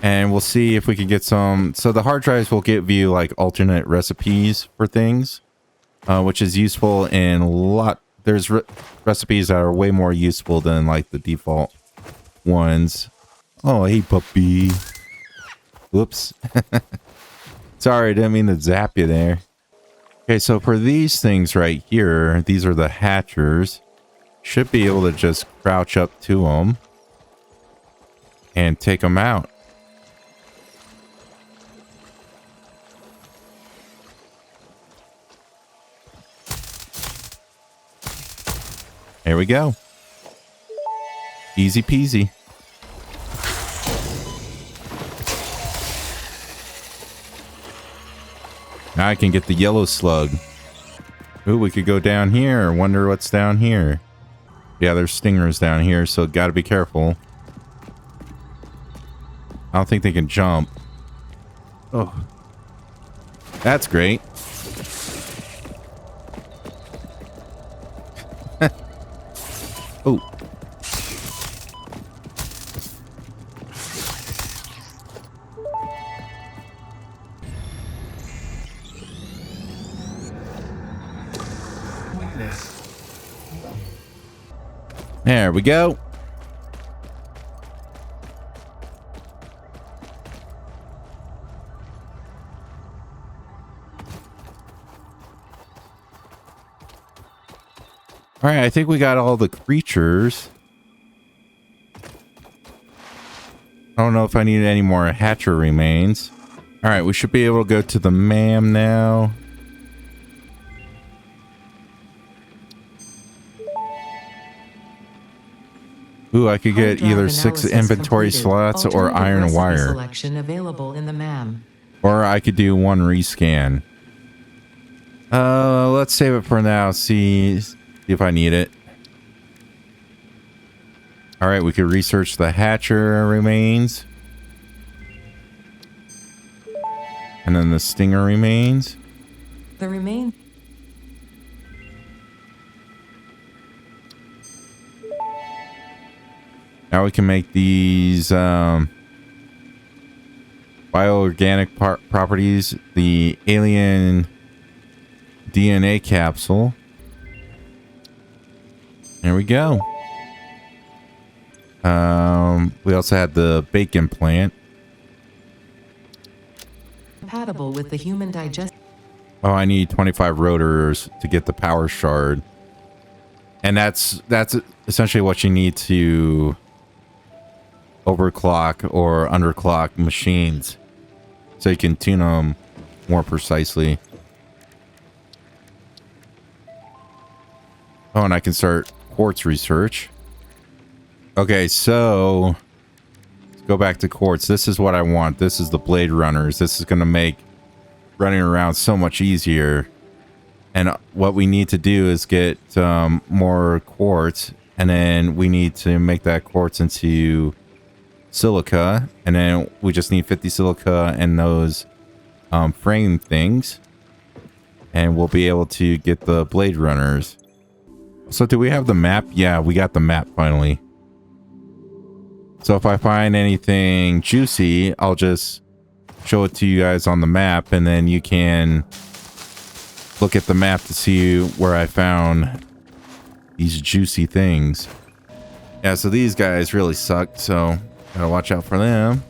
and we'll see if we can get some. So the hard drives will give you like alternate recipes for things, which is useful in a lot there's recipes that are way more useful than like the default ones. Oh, hey puppy. Whoops. Sorry, I didn't mean to zap you there. Okay, so for these things right here, these are the hatchers. Should be able to just crouch up to them and take them out. There we go. Easy peasy. Now I can get the yellow slug. Ooh, we could go down here. Wonder what's down here. Yeah, there's stingers down here, so gotta be careful. I don't think they can jump. Oh. That's great. Oh. There we go. All right, I think we got all the creatures. I don't know if I need any more hatcher remains. All right, we should be able to go to the MAM now. Ooh, I could get either 6 inventory slots or iron wire. Selection available in the MAM. Or I could do 1 rescan. Let's save it for now. See if I need it. All right, we could research the hatcher remains. And then the stinger remains. The remain. Now we can make these bioorganic properties. The alien DNA capsule. There we go. We also had the bacon plant. Compatible with the human digest. Oh, I need 25 rotors to get the power shard. And that's essentially what you need to overclock or underclock machines. So you can tune them more precisely. Oh, and I can start quartz research. Okay, so let's go back to quartz. This is what I want. This is the blade runners. This is going to make running around so much easier. And what we need to do is get more quartz, and then we need to make that quartz into silica, and then we just need 50 silica and those frame things, and we'll be able to get the blade runners. So do we have the map? Yeah, we got the map finally. So if I find anything juicy, I'll just show it to you guys on the map, and then you can look at the map to see where I found these juicy things. Yeah, so these guys really suck, so gotta watch out for them.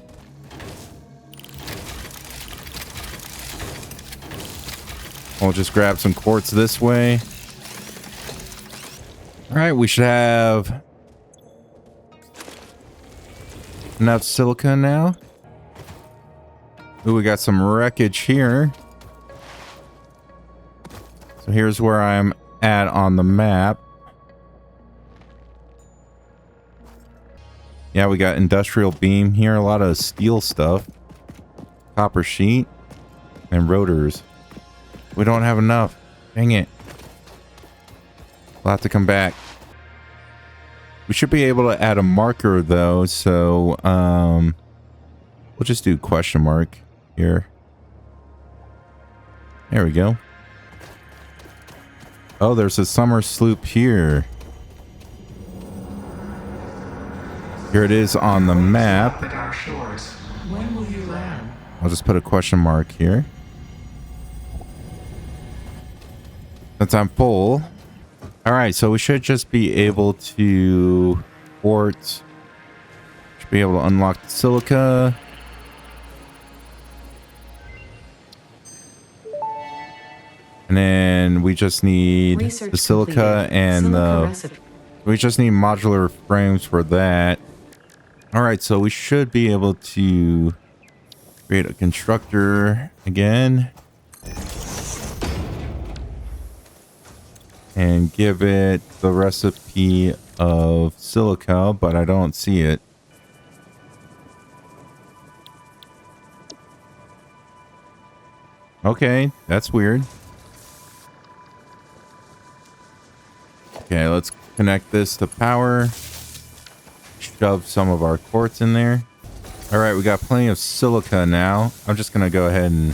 I'll just grab some quartz this way. All right, we should have enough silica now. Ooh, we got some wreckage here. So here's where I'm at on the map. Yeah, we got industrial beam here. A lot of steel stuff. Copper sheet. And rotors. We don't have enough. Dang it. We'll have to come back. We should be able to add a marker though. So, we'll just do question mark here. There we go. Oh, there's a summer sloop here. Here it is on the map. When will you land? I'll just put a question mark here. Since I'm full, All right, so we should just be able to port. Should be able to unlock the silica. And then we just need Research the silica completed. and Silica the... recipe. We just need modular frames for that. All right, so we should be able to create a constructor again. And give it the recipe of silica, but I don't see it. Okay, that's weird. Okay, let's connect this to power. Shove some of our quartz in there. All right, we got plenty of silica now. I'm just going to go ahead and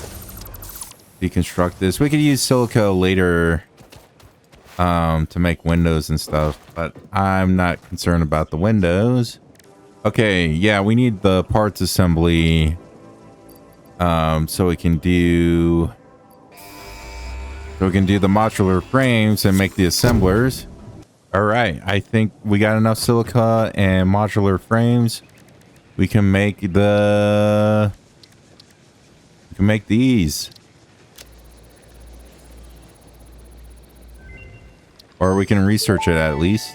deconstruct this. We could use silica later to make windows and stuff, but I'm not concerned about the windows. Okay, yeah, we need the parts assembly so we can do the modular frames and make the assemblers. All right, I think we got enough silica and modular frames. We can make these. Or we can research it at least.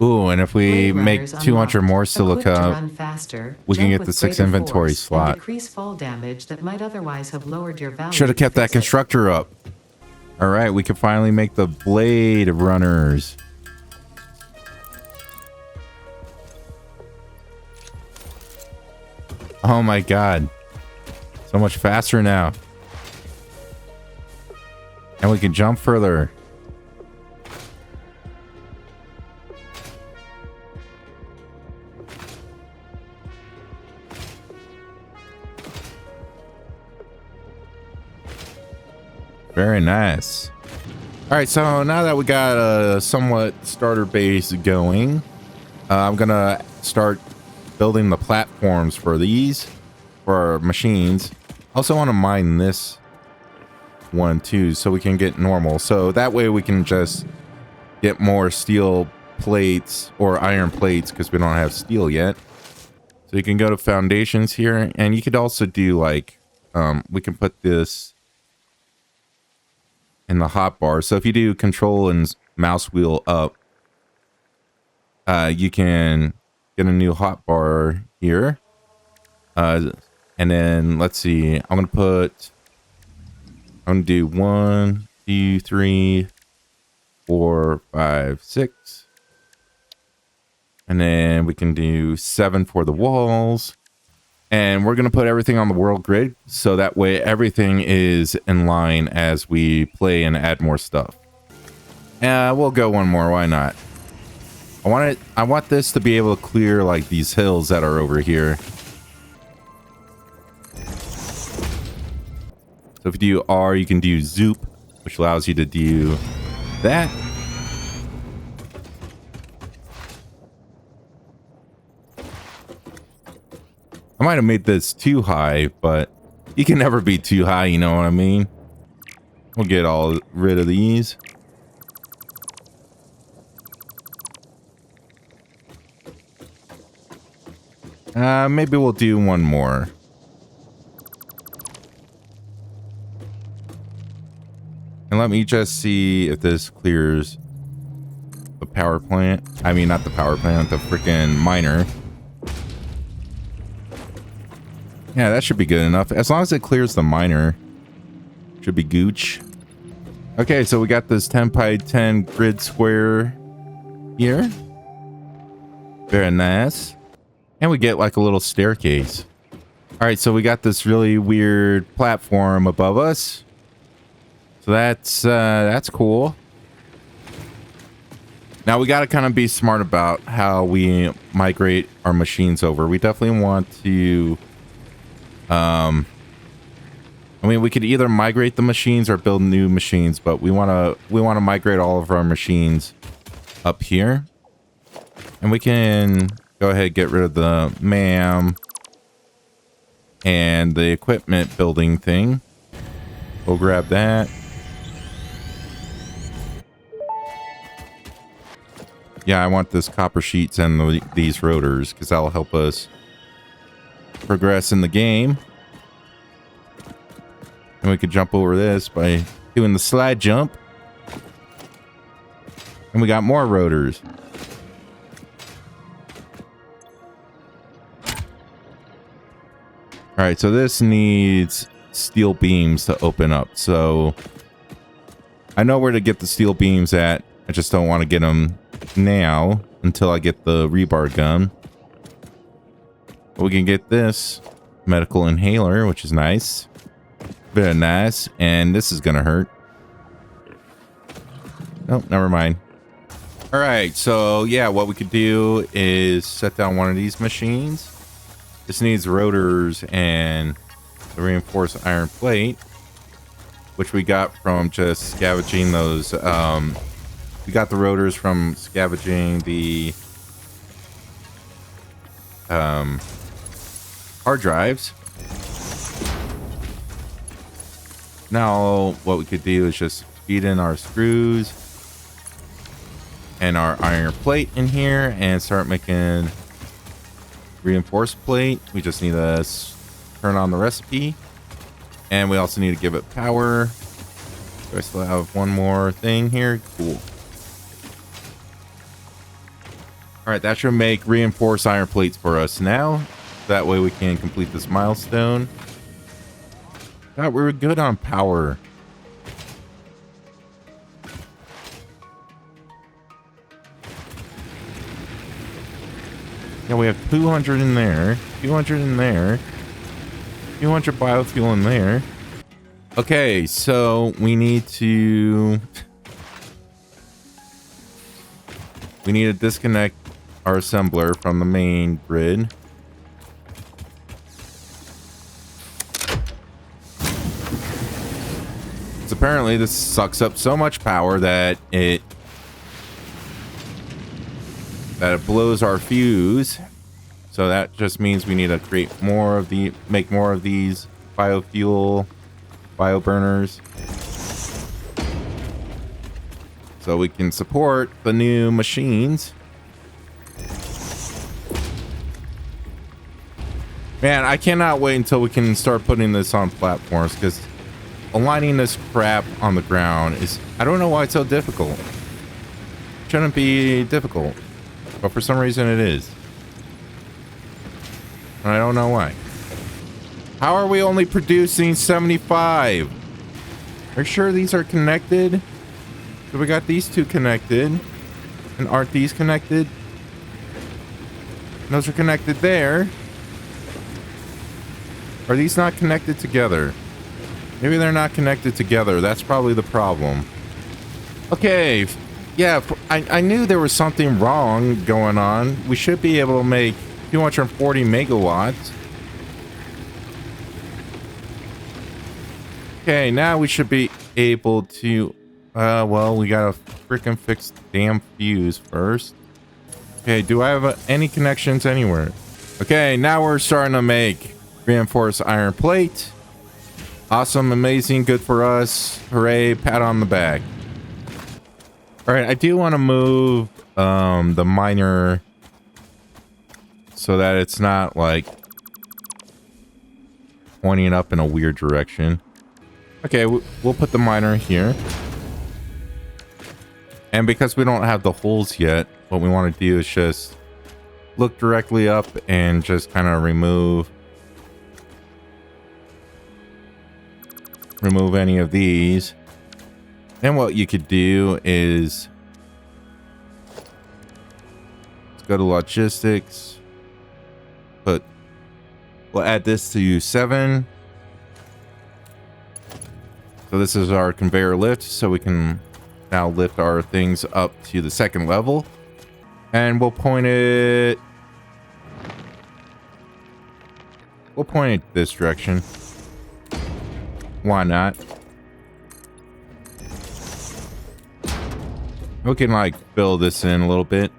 Ooh, and if we Blade make runners 200 unlocked. more Equipped to silica, run faster, we can jump get with the 6 greater inventory force, slot. and decrease fall damage that might otherwise have lowered your value. Should have kept that constructor up. All right, we can finally make the blade runners. Oh my god. So much faster now. And we can jump further. Very nice. All right, so now that we got a somewhat starter base going, I'm gonna start building the platforms for these, for our machines. Also want to mine this one too, so we can get normal. So that way we can just get more steel plates or iron plates because we don't have steel yet. So you can go to foundations here, and you could also do like, we can put this in the hotbar. So if you do control and mouse wheel up, you can get a new hotbar here. And then let's see, I'm gonna do 1, 2, 3, 4, 5, 6. And then we can do 7 for the walls. And we're going to put everything on the world grid, so that way everything is in line as we play and add more stuff. We'll go one more, why not? I want this to be able to clear like these hills that are over here. So if you do R, you can do zoop, which allows you to do that. I might have made this too high, but you can never be too high, you know what I mean? We'll get all rid of these. Maybe we'll do one more. And let me just see if this clears the power plant. I mean, not the power plant, the freaking miner. Yeah, that should be good enough. As long as it clears the miner, should be gooch. Okay, so we got this 10 by 10 grid square here. Very nice. And we get like a little staircase. All right, so we got this really weird platform above us. So that's cool. Now we got to kind of be smart about how we migrate our machines over. We definitely want to I mean, we could either migrate the machines or build new machines, but we want to migrate all of our machines up here. And we can go ahead and get rid of the MAM and the equipment building thing. We'll grab that. Yeah, I want this copper sheets and these rotors because that'll help us progress in the game. And we could jump over this by doing the slide jump. And we got more rotors. All right, so this needs steel beams to open up. So I know where to get the steel beams at. I just don't want to get them now until I get the rebar gun. But we can get this medical inhaler, which is nice. Very nice. And this is going to hurt. Oh, never mind. All right, so yeah, what we could do is set down one of these machines. This needs rotors and the reinforced iron plate, which we got from just scavenging those. We got the rotors from scavenging the hard drives. Now, what we could do is just feed in our screws and our iron plate in here and start making reinforced plate. We just need to turn on the recipe, and we also need to give it power. Do I still have one more thing here? Cool. All right, that should make reinforced iron plates for us now. That way we can complete this milestone. God, we were good on power. Yeah, we have 200 in there, 200 in there, 200 biofuel in there. Okay, so we need to disconnect our assembler from the main grid. So apparently this sucks up so much power that it blows our fuse. So that just means we need to make more of these biofuel, bioburners, so we can support the new machines. Man, I cannot wait until we can start putting this on platforms, because aligning this crap on the ground is, I don't know why it's so difficult. It shouldn't be difficult, but for some reason it is. And I don't know why. How are we only producing 75? Are you sure these are connected? So we got these two connected. And aren't these connected? Those are connected there. Are these not connected together? Maybe they're not connected together. That's probably the problem. Okay. Yeah, I knew there was something wrong going on. We should be able to make 240 megawatts. Okay, now we should be able to... well, we gotta freaking fix the damn fuse first. Okay, do I have any connections anywhere? Okay, now we're starting to make reinforced iron plate. Awesome, amazing, good for us. Hooray, pat on the back. All right, I do want to move the miner so that it's not like pointing up in a weird direction. Okay, we'll put the miner here. And because we don't have the holes yet, what we want to do is just look directly up and just kind of remove any of these. Then what you could do is let's go to logistics. We'll add this to 7. So this is our conveyor lift, so we can now lift our things up to the 2nd level. And we'll point it this direction. Why not? We can like fill this in a little bit.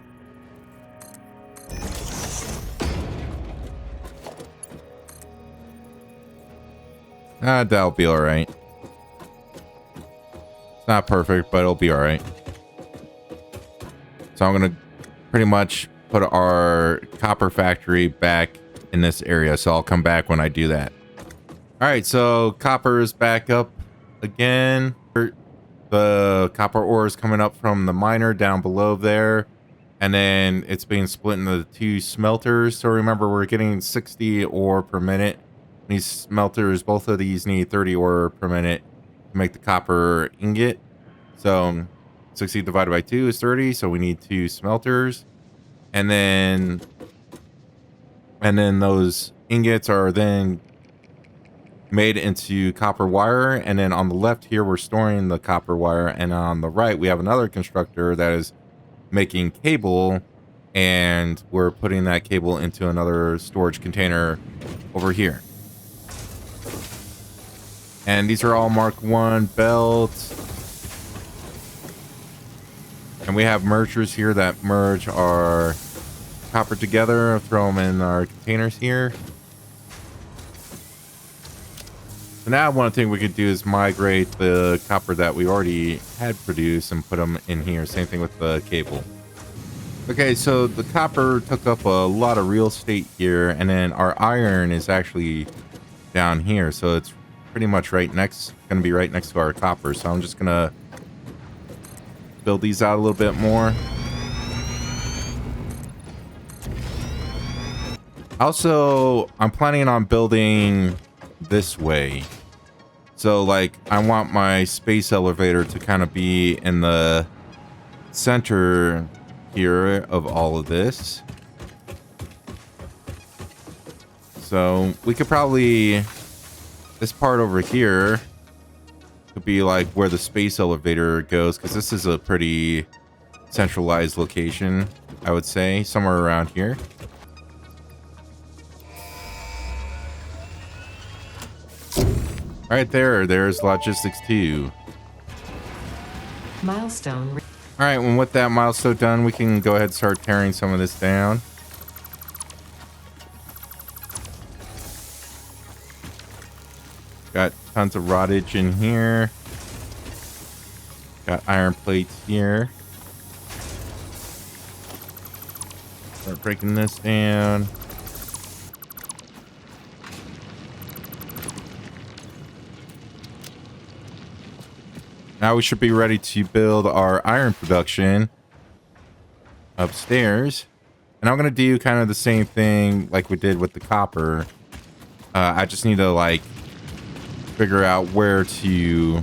That'll be all right. It's not perfect, but it'll be all right. So I'm gonna pretty much put our copper factory back in this area. So I'll come back when I do that. All right, so copper is back up again. The copper ore is coming up from the miner down below there. And then it's being split into 2 smelters. So remember, we're getting 60 ore per minute. These smelters, both of these need 30 ore per minute to make the copper ingot. So 60 divided by 2 is 30. So we need 2 smelters. And then those ingots are then made into copper wire. And then on the left here, we're storing the copper wire. And on the right, we have another constructor that is making cable, and we're putting that cable into another storage container over here. And these are all Mark 1 belts. And we have mergers here that merge our copper together. Throw them in our containers here. So now one thing we could do is migrate the copper that we already had produced and put them in here. Same thing with the cable. Okay, so the copper took up a lot of real estate here, and then our iron is actually down here. So it's pretty much going to be right next to our copper. So I'm just going to build these out a little bit more. Also, I'm planning on building this way. So like I want my space elevator to kind of be in the center here of all of this. So we could probably, this part over here could be like where the space elevator goes, because this is a pretty centralized location, I would say, somewhere around here. Right there's logistics 2. Milestone. All right, and with that milestone done, we can go ahead and start tearing some of this down. Got tons of rottage in here. Got iron plates here. Start breaking this down. Now we should be ready to build our iron production upstairs. And I'm going to do kind of the same thing like we did with the copper. I just need to like figure out where to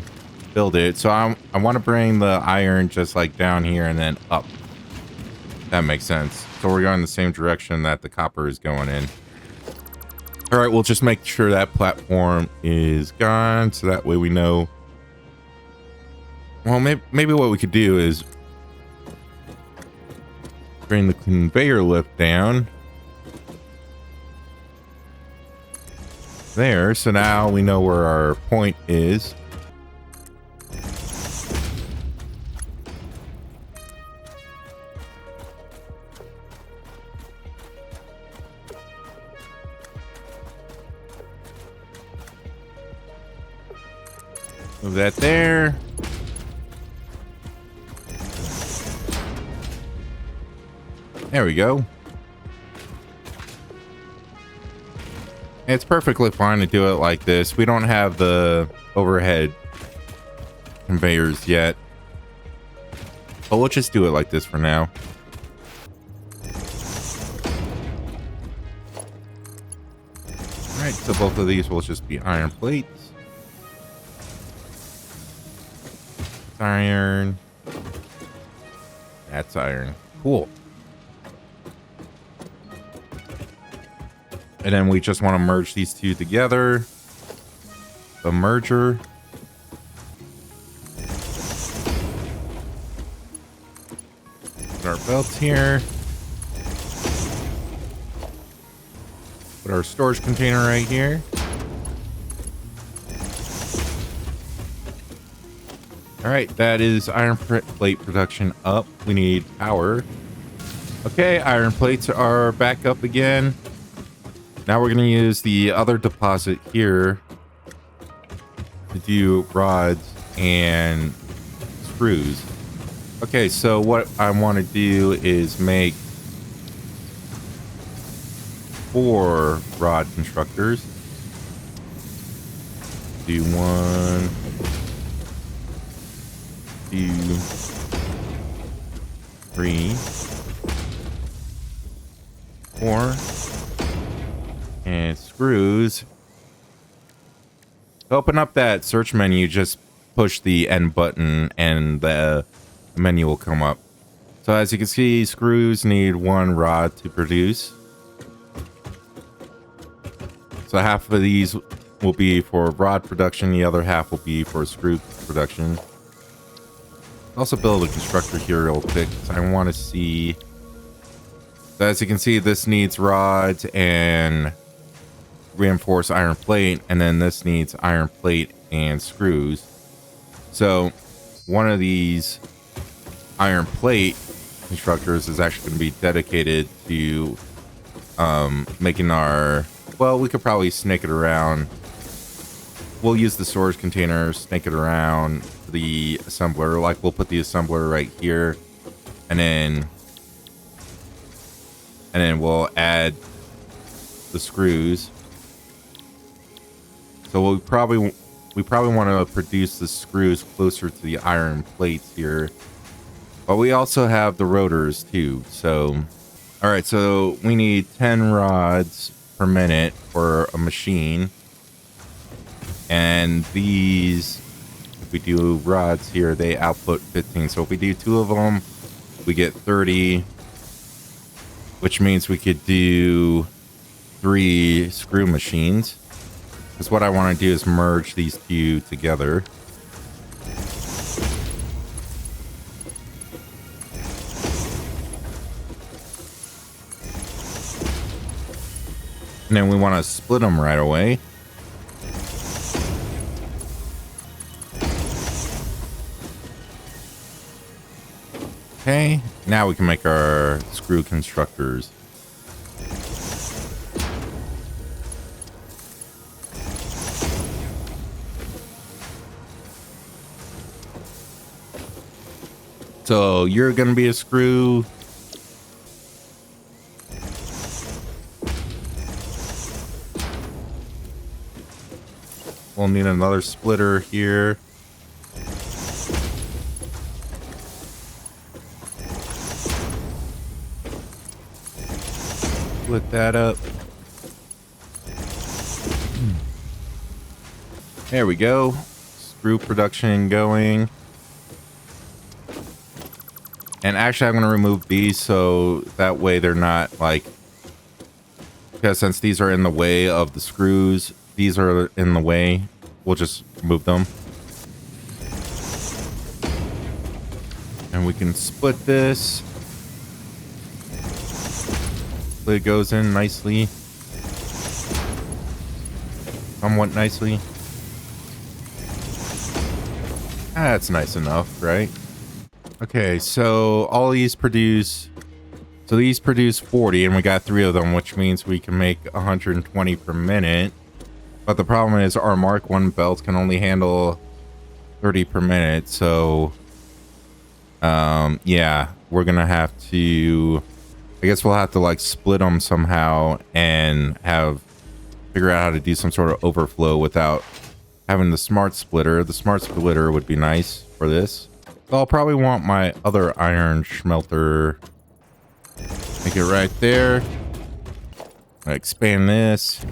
build it. So I want to bring the iron just like down here and then up. That makes sense. So we're going the same direction that the copper is going in. All right, we'll just make sure that platform is gone. So that way we know. Well, maybe what we could do is bring the conveyor lift down there. So now we know where our point is. Move that there. There we go. It's perfectly fine to do it like this. We don't have the overhead conveyors yet, but we'll just do it like this for now. All right, so both of these will just be iron plates. That's iron. That's iron. Cool. And then we just want to merge these two together. The merger. Put our belts here. Put our storage container right here. All right, that is iron plate production up. We need power. Okay, iron plates are back up again. Now we're going to use the other deposit here to do rods and screws. Okay, so what I want to do is make 4 rod constructors. Do 1, 2, 3, 4, and screws. To open up that search menu, just push the N button and the menu will come up. So as you can see, screws need 1 rod to produce. So half of these will be for rod production, the other half will be for screw production. I'll also build a constructor here real quick, because I want to see. So as you can see, this needs rods and reinforced iron plate, and then this needs iron plate and screws. So one of these iron plate constructors is actually going to be dedicated to making our, well, we could probably snake it around. We'll use the storage container, snake it around the assembler. Like, we'll put the assembler right here, and then we'll add the screws. So we probably want to produce the screws closer to the iron plates here. But we also have the rotors too. So, all right, so we need 10 rods per minute for a machine. And these, if we do rods here, they output 15. So if we do 2 of them, we get 30, which means we could do 3 screw machines. Because what I want to do is merge these 2 together. And then we want to split them right away. Okay, now we can make our screw constructors. So you're going to be a screw. We'll need another splitter here. Split that up. There we go. Screw production going. And actually, I'm going to remove these so that way they're not like, because since these are in the way of the screws, these are in the way, we'll just move them. And we can split this. It goes in nicely. Somewhat nicely. That's nice enough, right? Okay, so all these produce... So these produce 40, and we got 3 of them, which means we can make 120 per minute. But the problem is our Mark 1 belt can only handle 30 per minute, so... yeah, we're gonna have to... I guess we'll have to, like, split them somehow and figure out how to do some sort of overflow without having the smart splitter. The smart splitter would be nice for this. So I'll probably want my other iron smelter. Make it right there. Expand this.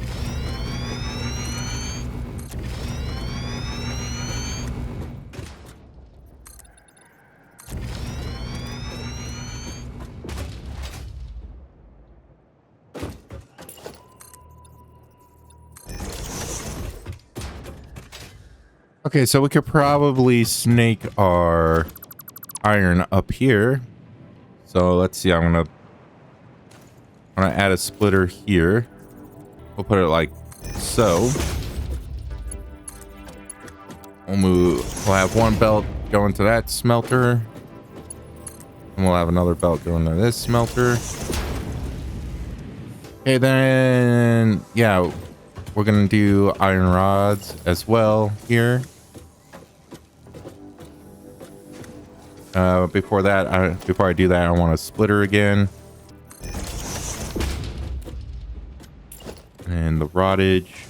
Okay, so we could probably snake our iron up here. So let's see, I'm gonna add a splitter here. We'll put it like so. We'll have one belt going to that smelter. And we'll have another belt going to this smelter. Okay, then, yeah, we're gonna do iron rods as well here. Before I do that, I want a splitter again. And the rottage.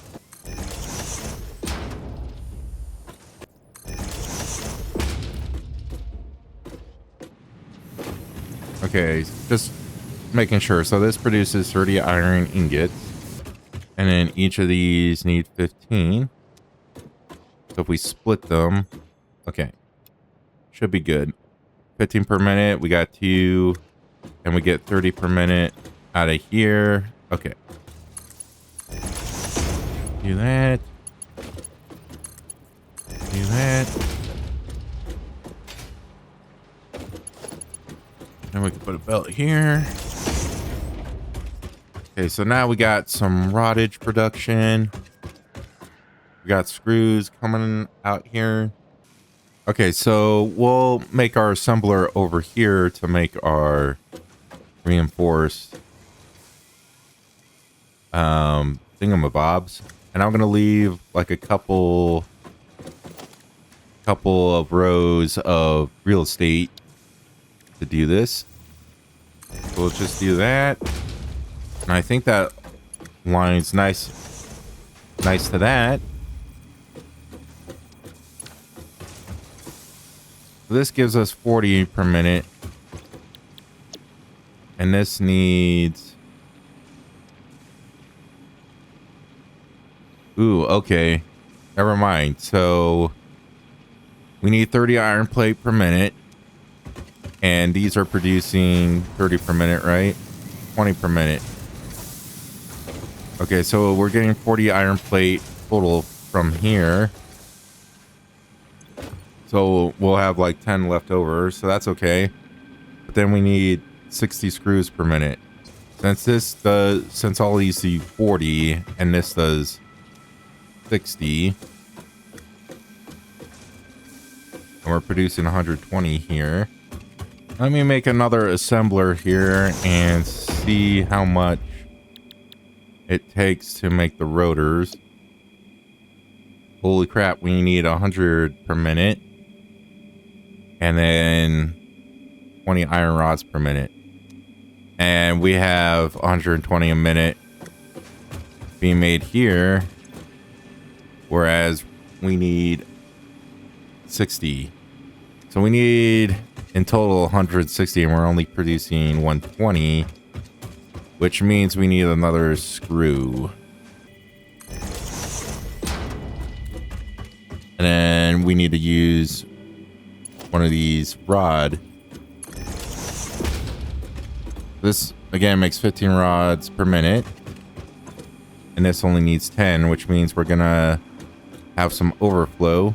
Okay, just making sure. So this produces 30 iron ingots. And then each of these need 15. So if we split them, okay, should be good. 15 per minute. We got 2, and we get 30 per minute out of here. Okay. Do that. Do that. And we can put a belt here. Okay, so now we got some rottage production. We got screws coming out here. Okay, so we'll make our assembler over here to make our reinforced thingamabobs. And I'm gonna leave like a couple of rows of real estate to do this. We'll just do that. And I think that lines nice to that. This gives us 40 per minute. And this needs... Ooh, okay. Never mind. So we need 30 iron plate per minute. And these are producing 30 per minute, right? 20 per minute. Okay, so we're getting 40 iron plate total from here. So we'll have like 10 left over, so that's okay. But then we need 60 screws per minute. Since all these do 40 and this does 60. And we're producing 120 here. Let me make another assembler here and see how much it takes to make the rotors. Holy crap, we need 100 per minute. And then 20 iron rods per minute. And we have 120 a minute being made here. Whereas we need 60. So we need in total 160 and we're only producing 120. Which means we need another screw. And then we need to use one of these rod. This again makes 15 rods per minute. And this only needs 10, which means we're gonna have some overflow.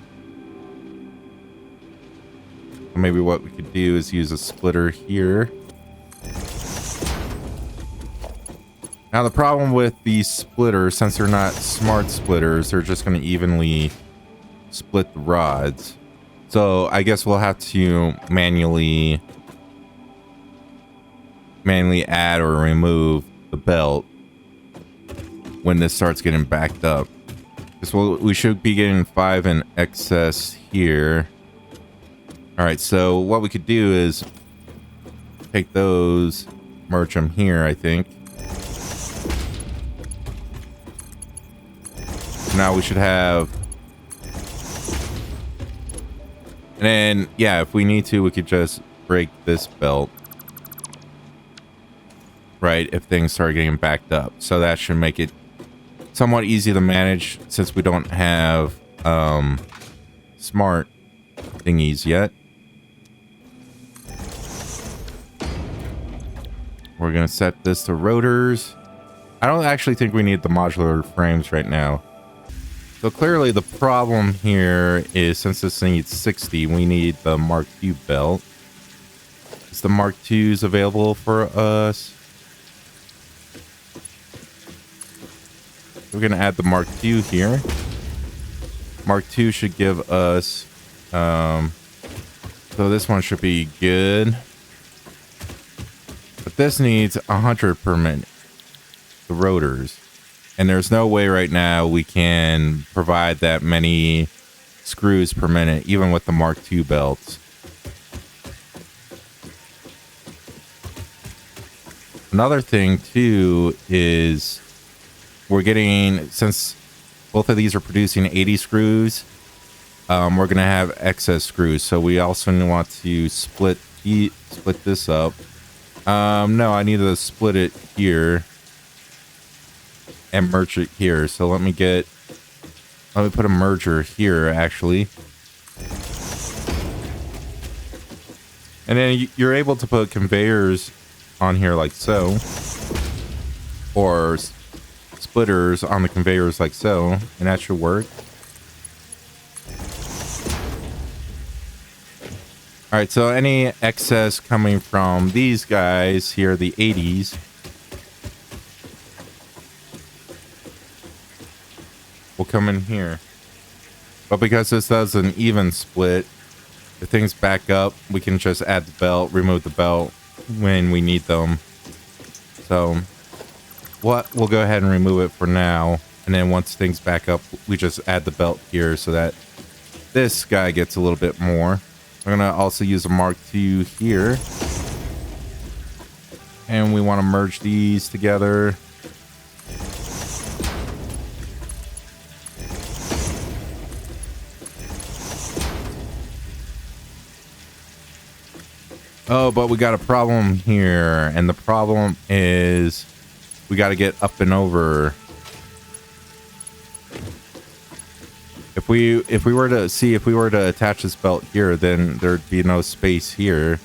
So maybe what we could do is use a splitter here. Now the problem with these splitters, since they're not smart splitters, they're just going to evenly split the rods. So I guess we'll have to manually add or remove the belt when this starts getting backed up. Because we should be getting 5 in excess here. Alright, so what we could do is take those, merge them here, I think. Now we should have... And then, yeah, if we need to, we could just break this belt. Right, if things start getting backed up. So that should make it somewhat easy to manage since we don't have smart thingies yet. We're going to set this to rotors. I don't actually think we need the modular frames right now. So clearly the problem here is since this thing needs 60, we need the Mark II belt. Is the Mark IIs available for us? We're going to add the Mark II here. Mark II should give us... so this one should be good. But this needs 100 per minute. The rotors. And there's no way right now we can provide that many screws per minute, even with the Mark II belts. Another thing, too, is we're getting, since both of these are producing 80 screws, we're gonna have excess screws. So we also want to split this up. No, I need to split it here and merge it here. So let me put a merger here actually. And then you're able to put conveyors on here like so, or splitters on the conveyors like so, and that should work. All right, so any excess coming from these guys here, the 80s, will come in here. But because this does an even split, if things back up, we can just add the belt, remove the belt when we need them. So we'll go ahead and remove it for now. And then once things back up, we just add the belt here so that this guy gets a little bit more. I'm going to also use a Mark II here. And we want to merge these together. Oh, but we got a problem here. And the problem is we got to get up and over. If we were to attach this belt here, then there'd be no space here.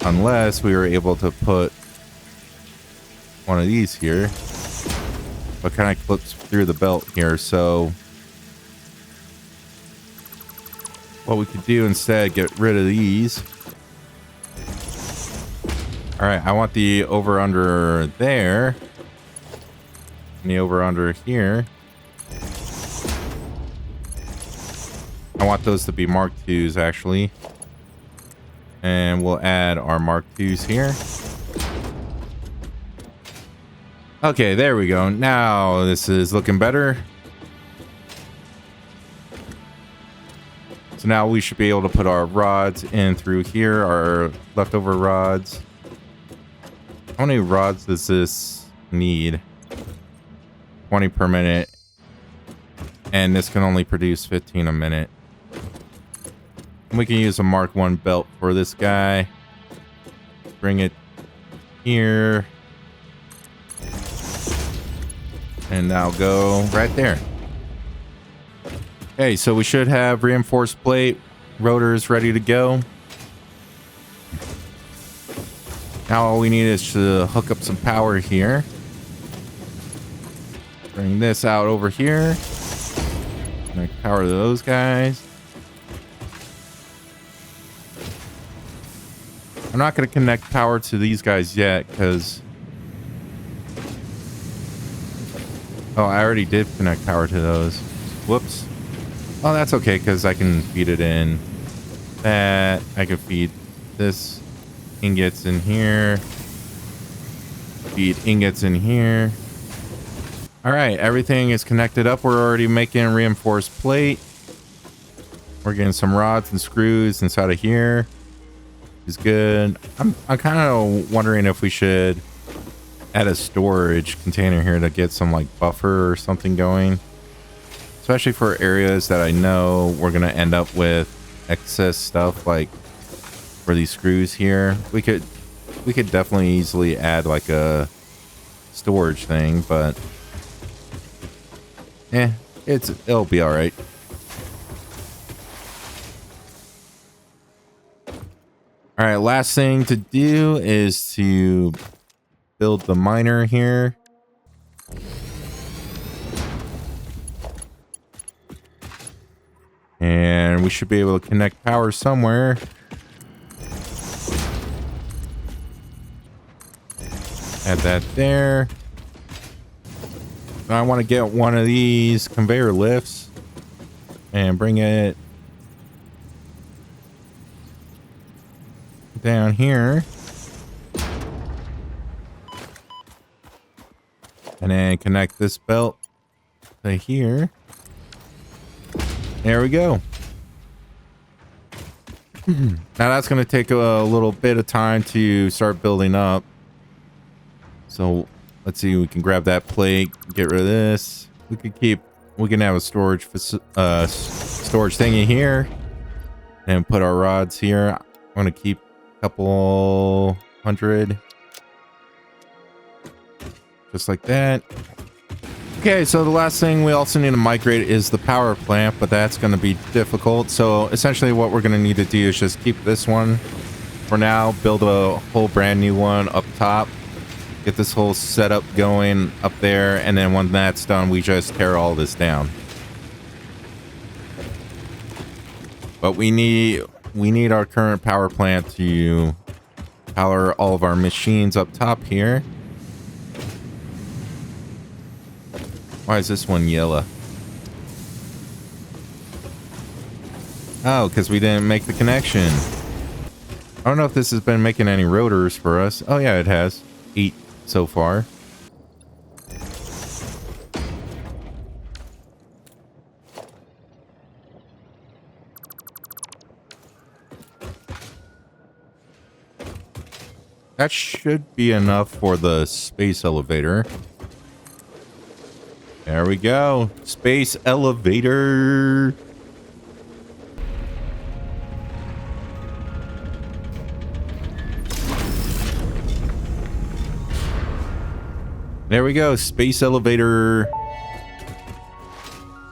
Unless we were able to put one of these here. But kind of clips through the belt here, so what we could do instead, get rid of these. All right, I want the over under there. And the over under here. I want those to be Mark IIs actually. And we'll add our Mark IIs here. Okay, there we go. Now this is looking better. So now we should be able to put our rods in through here, our leftover rods. How many rods does this need? 20 per minute. And this can only produce 15 a minute. And we can use a Mark I belt for this guy. Bring it here. And that'll go right there. Okay, so we should have reinforced plate, rotors ready to go. Now all we need is to hook up some power here. Bring this out over here. Connect power to those guys. I'm not going to connect power to these guys yet because... Oh, I already did connect power to those. Whoops. Oh, that's okay because I can feed it in. That I can feed this ingots in here. Feed ingots in here. All right, everything is connected up. We're already making reinforced plate. We're getting some rods and screws inside of here. Is good. I'm kind of wondering if we should add a storage container here to get some like buffer or something going, especially for areas that I know we're gonna end up with excess stuff, like for these screws here. We could definitely easily add like a storage thing, but it'll be all right. All right, last thing to do is to build the miner here. And we should be able to connect power somewhere. Add that there. I want to get one of these conveyor lifts and bring it down here. And then connect this belt to here. There we go. Now that's going to take a little bit of time to start building up. So Let's see, we can grab that plate, get rid of this. We can have a storage thingy here and put our rods here. I'm going to keep a couple hundred. Just like that. Okay, so the last thing we also need to migrate is the power plant, but that's going to be difficult. So essentially what we're going to need to do is just keep this one for now, build a whole brand new one up top, get this whole setup going up there, and then when that's done, we just tear all this down. But we need our current power plant to power all of our machines up top here. Why is this one yellow? Oh, because we didn't make the connection. I don't know if this has been making any rotors for us. Oh yeah, it has. 8 so far. That should be enough for the space elevator. There we go. Space elevator. There we go. Space elevator.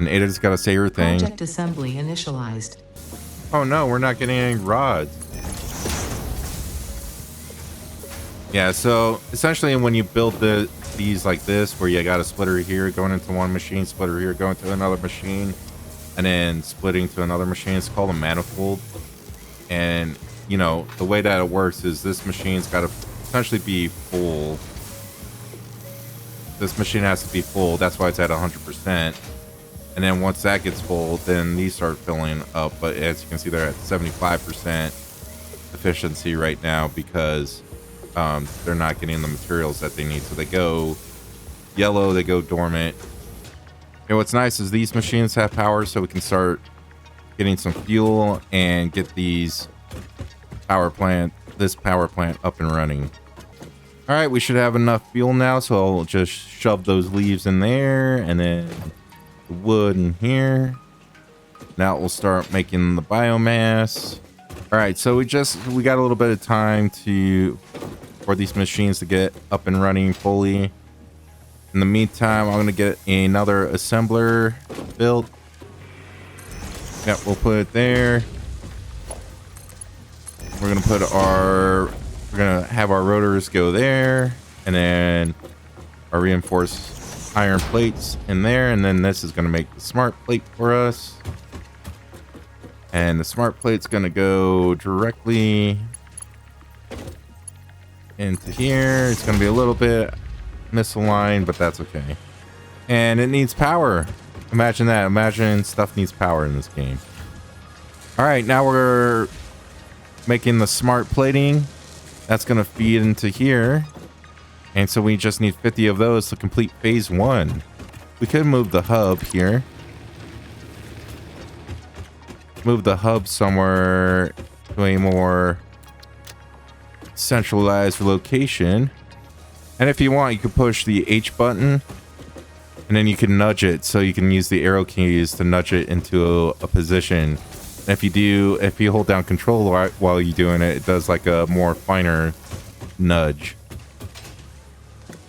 And Ada's got to say her thing. Project assembly initialized. Oh no, we're not getting any rods. Yeah, so essentially when you build these like this, where you got a splitter here going into one machine, splitter here going to another machine, and then splitting to another machine, it's called a manifold. And, you know, the way that it works is this machine's got to essentially be full. This machine has to be full. That's why it's at 100%. And then once that gets full, then these start filling up. But as you can see, they're at 75% efficiency right now because they're not getting the materials that they need. So they go yellow, they go dormant. And what's nice is these machines have power, so we can start getting some fuel and get this power plant up and running. All right, we should have enough fuel now, so I'll just shove those leaves in there and then the wood in here. Now we'll start making the biomass. All right, so we got a little bit of time for these machines to get up and running fully. In the meantime, I'm gonna get another assembler built. Yep, we'll put it there. We're gonna have our rotors go there, and then our reinforced iron plates in there, and then this is gonna make the smart plate for us. And the smart plate's gonna go directly into here. It's gonna be a little bit misaligned, but that's okay. And it needs power. Imagine that. Imagine stuff needs power in this game. All right, now we're making the smart plating. That's gonna feed into here. And so we just need 50 of those to complete phase 1. We could move the hub here. Move the hub somewhere to a more centralized location. And if you want, you could push the H button and then you can nudge it, so you can use the arrow keys to nudge it into a position. And if you hold down control while you're doing it, it does like a more finer nudge.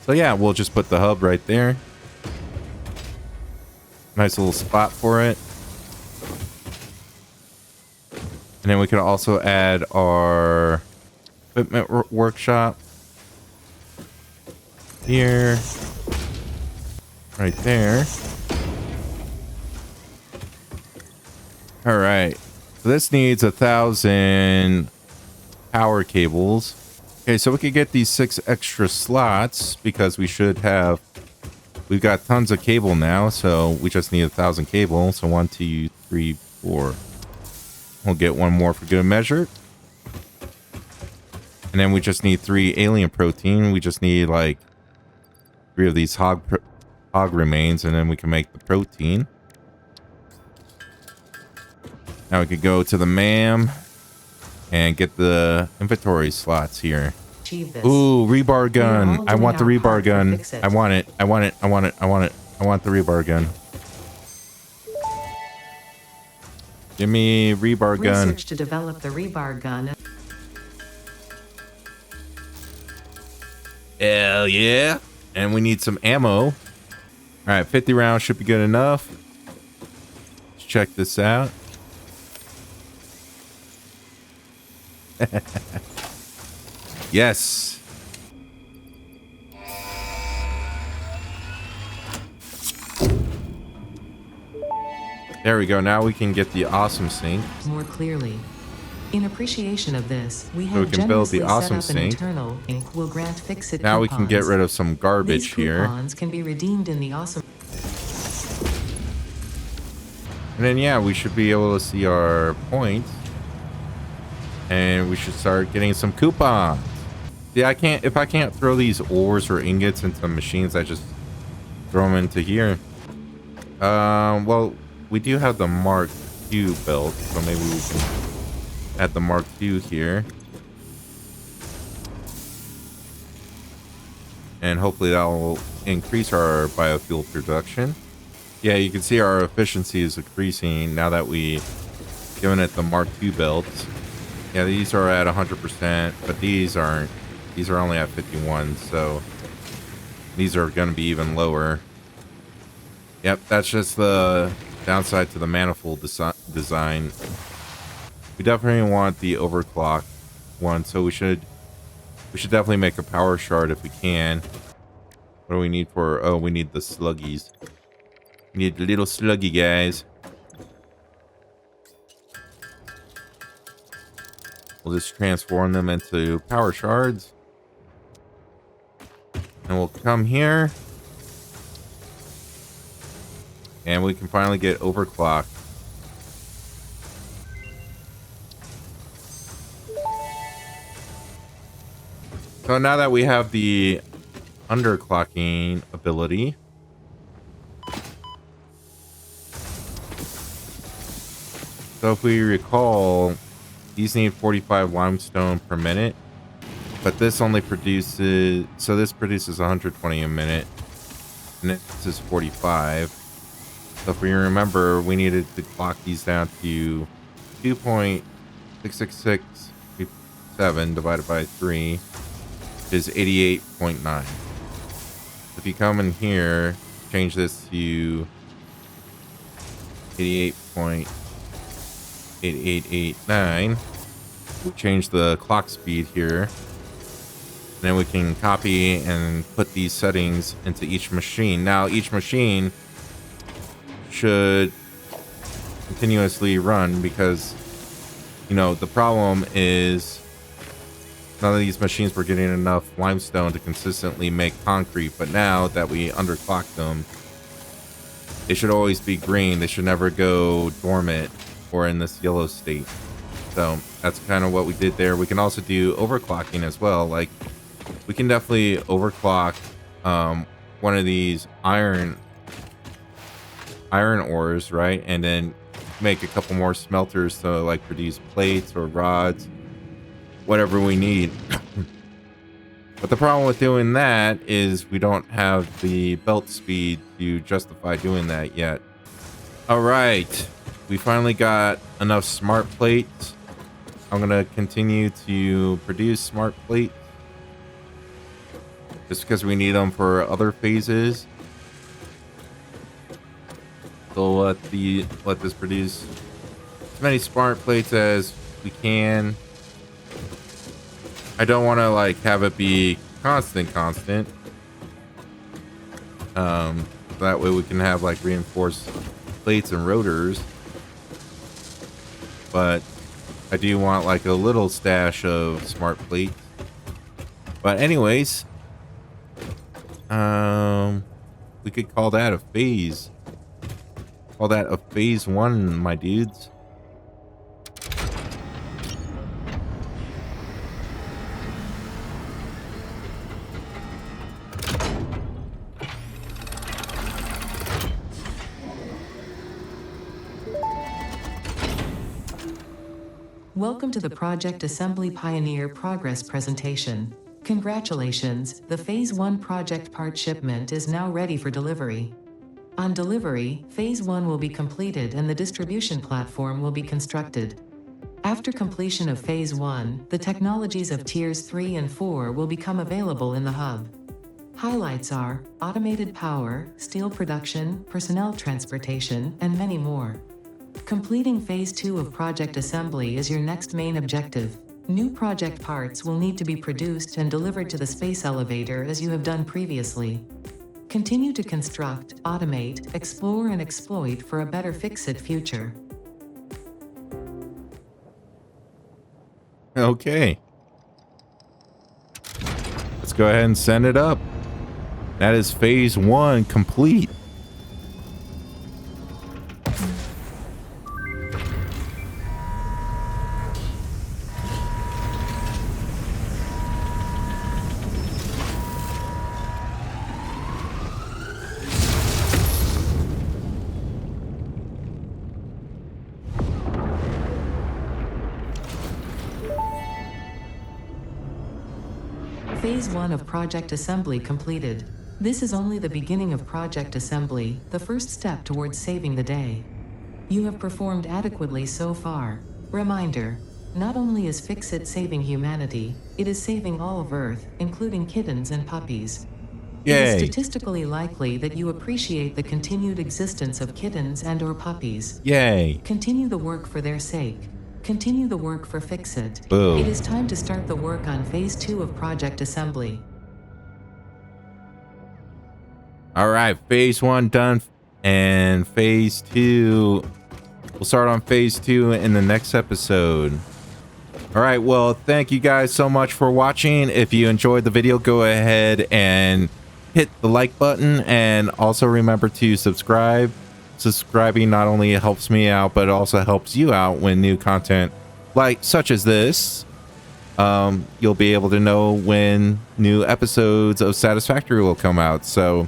So yeah, we'll just put the hub right there. Nice little spot for it. And then we can also add our equipment workshop here, right there. All right, so this needs 1,000 power cables. Okay, so we could get these 6 extra slots because we've got tons of cable now, so we just need 1,000 cable. So 1, 2, 3, 4. We'll get one more for good measure. And then we just need 3 alien protein. We just need like 3 of these hog remains, and then we can make the protein. Now we could go to the MAM and get the inventory slots here. achieve this. Ooh, rebar We are gun. all I doing want the our rebar part to gun. fix it. I want it. I want it. I want it. I want it. I want the rebar gun. Give me rebar gun. Research to develop the rebar gun. Hell yeah. And we need some ammo. All right, 50 rounds should be good enough. Let's check this out. Yes. There we go. Now we can get the awesome sink. More clearly. In appreciation of this, we So we have can build the generously awesome set up an sink. internal ink will grant fix-it Now we can get coupons. rid of some garbage These here. coupons can be redeemed in the awesome. And then, yeah, we should be able to see our points. And we should start getting some coupons. See, if I can't throw these ores or ingots into machines, I just throw them into here. Well, we do have the Mark II built, so maybe we can add the Mark II here. And hopefully that will increase our biofuel production. Yeah, you can see our efficiency is increasing now that we've given it the Mark II belts. Yeah, these are at 100%, but these aren't. These are only at 51, so these are going to be even lower. Yep, that's just the downside to the manifold design. We definitely want the overclock one, so we should definitely make a power shard if we can. What do we need for? Oh, we need the sluggies. We need the little sluggy guys. We'll just transform them into power shards. And we'll come here. And we can finally get overclocked. So now that we have the underclocking ability, so if we recall, these need 45 limestone per minute, but this only produces, so this produces 120 a minute, and this is 45. So if we remember, we needed to clock these down to 2.6667 divided by 3 is 88.9. If you come in here, change this to 88.8889. We'll change the clock speed here. And then we can copy and put these settings into each machine. Now, each machine should continuously run because, you know, the problem is none of these machines were getting enough limestone to consistently make concrete, but now that we underclock them, they should always be green. They should never go dormant or in this yellow state. So that's kind of what we did there. We can also do overclocking as well. Like, we can definitely overclock one of these iron ores, right? And then make a couple more smelters to like produce plates or rods, whatever we need. But the problem with doing that is we don't have the belt speed to justify doing that yet. All right, we finally got enough smart plates. I'm gonna continue to produce smart plates just because we need them for other phases. So let this produce as many smart plates as we can. I don't want to like have it be constant. That way we can have like reinforced plates and rotors. But I do want like a little stash of smart plates. But anyways, we could call that a phase. Call that a phase 1, my dudes. Welcome to the Project Assembly Pioneer Progress presentation. Congratulations, the Phase 1 project part shipment is now ready for delivery. On delivery, Phase 1 will be completed and the distribution platform will be constructed. After completion of Phase 1, the technologies of Tiers 3 and 4 will become available in the hub. Highlights are automated power, steel production, personnel transportation, and many more. Completing Phase 2 of project assembly is your next main objective. New project parts will need to be produced and delivered to the space elevator as you have done previously. Continue to construct, automate, explore and exploit for a better fix-it future. Okay. Let's go ahead and send it up. That is Phase 1 complete. Phase 1 of project assembly completed. This is only the beginning of project assembly, the first step towards saving the day. You have performed adequately so far. Reminder: not only is Fix-It saving humanity, it is saving all of Earth, including kittens and puppies. Yay. It is statistically likely that you appreciate the continued existence of kittens and/or puppies. Yay. Continue the work for their sake. Continue the work for Fix-It. Boom. It is time to start the work on Phase 2 of project assembly. All right, Phase 1 done, and Phase 2. We'll start on Phase 2 in the next episode. All right, well, thank you guys so much for watching. If you enjoyed the video, go ahead and hit the like button, and also remember to subscribe. Subscribing not only helps me out, but it also helps you out when new content such as this. You'll be able to know when new episodes of Satisfactory will come out. So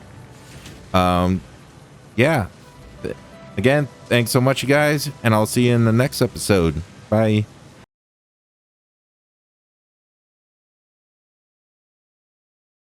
yeah, again, thanks so much, you guys, and I'll see you in the next episode. Bye.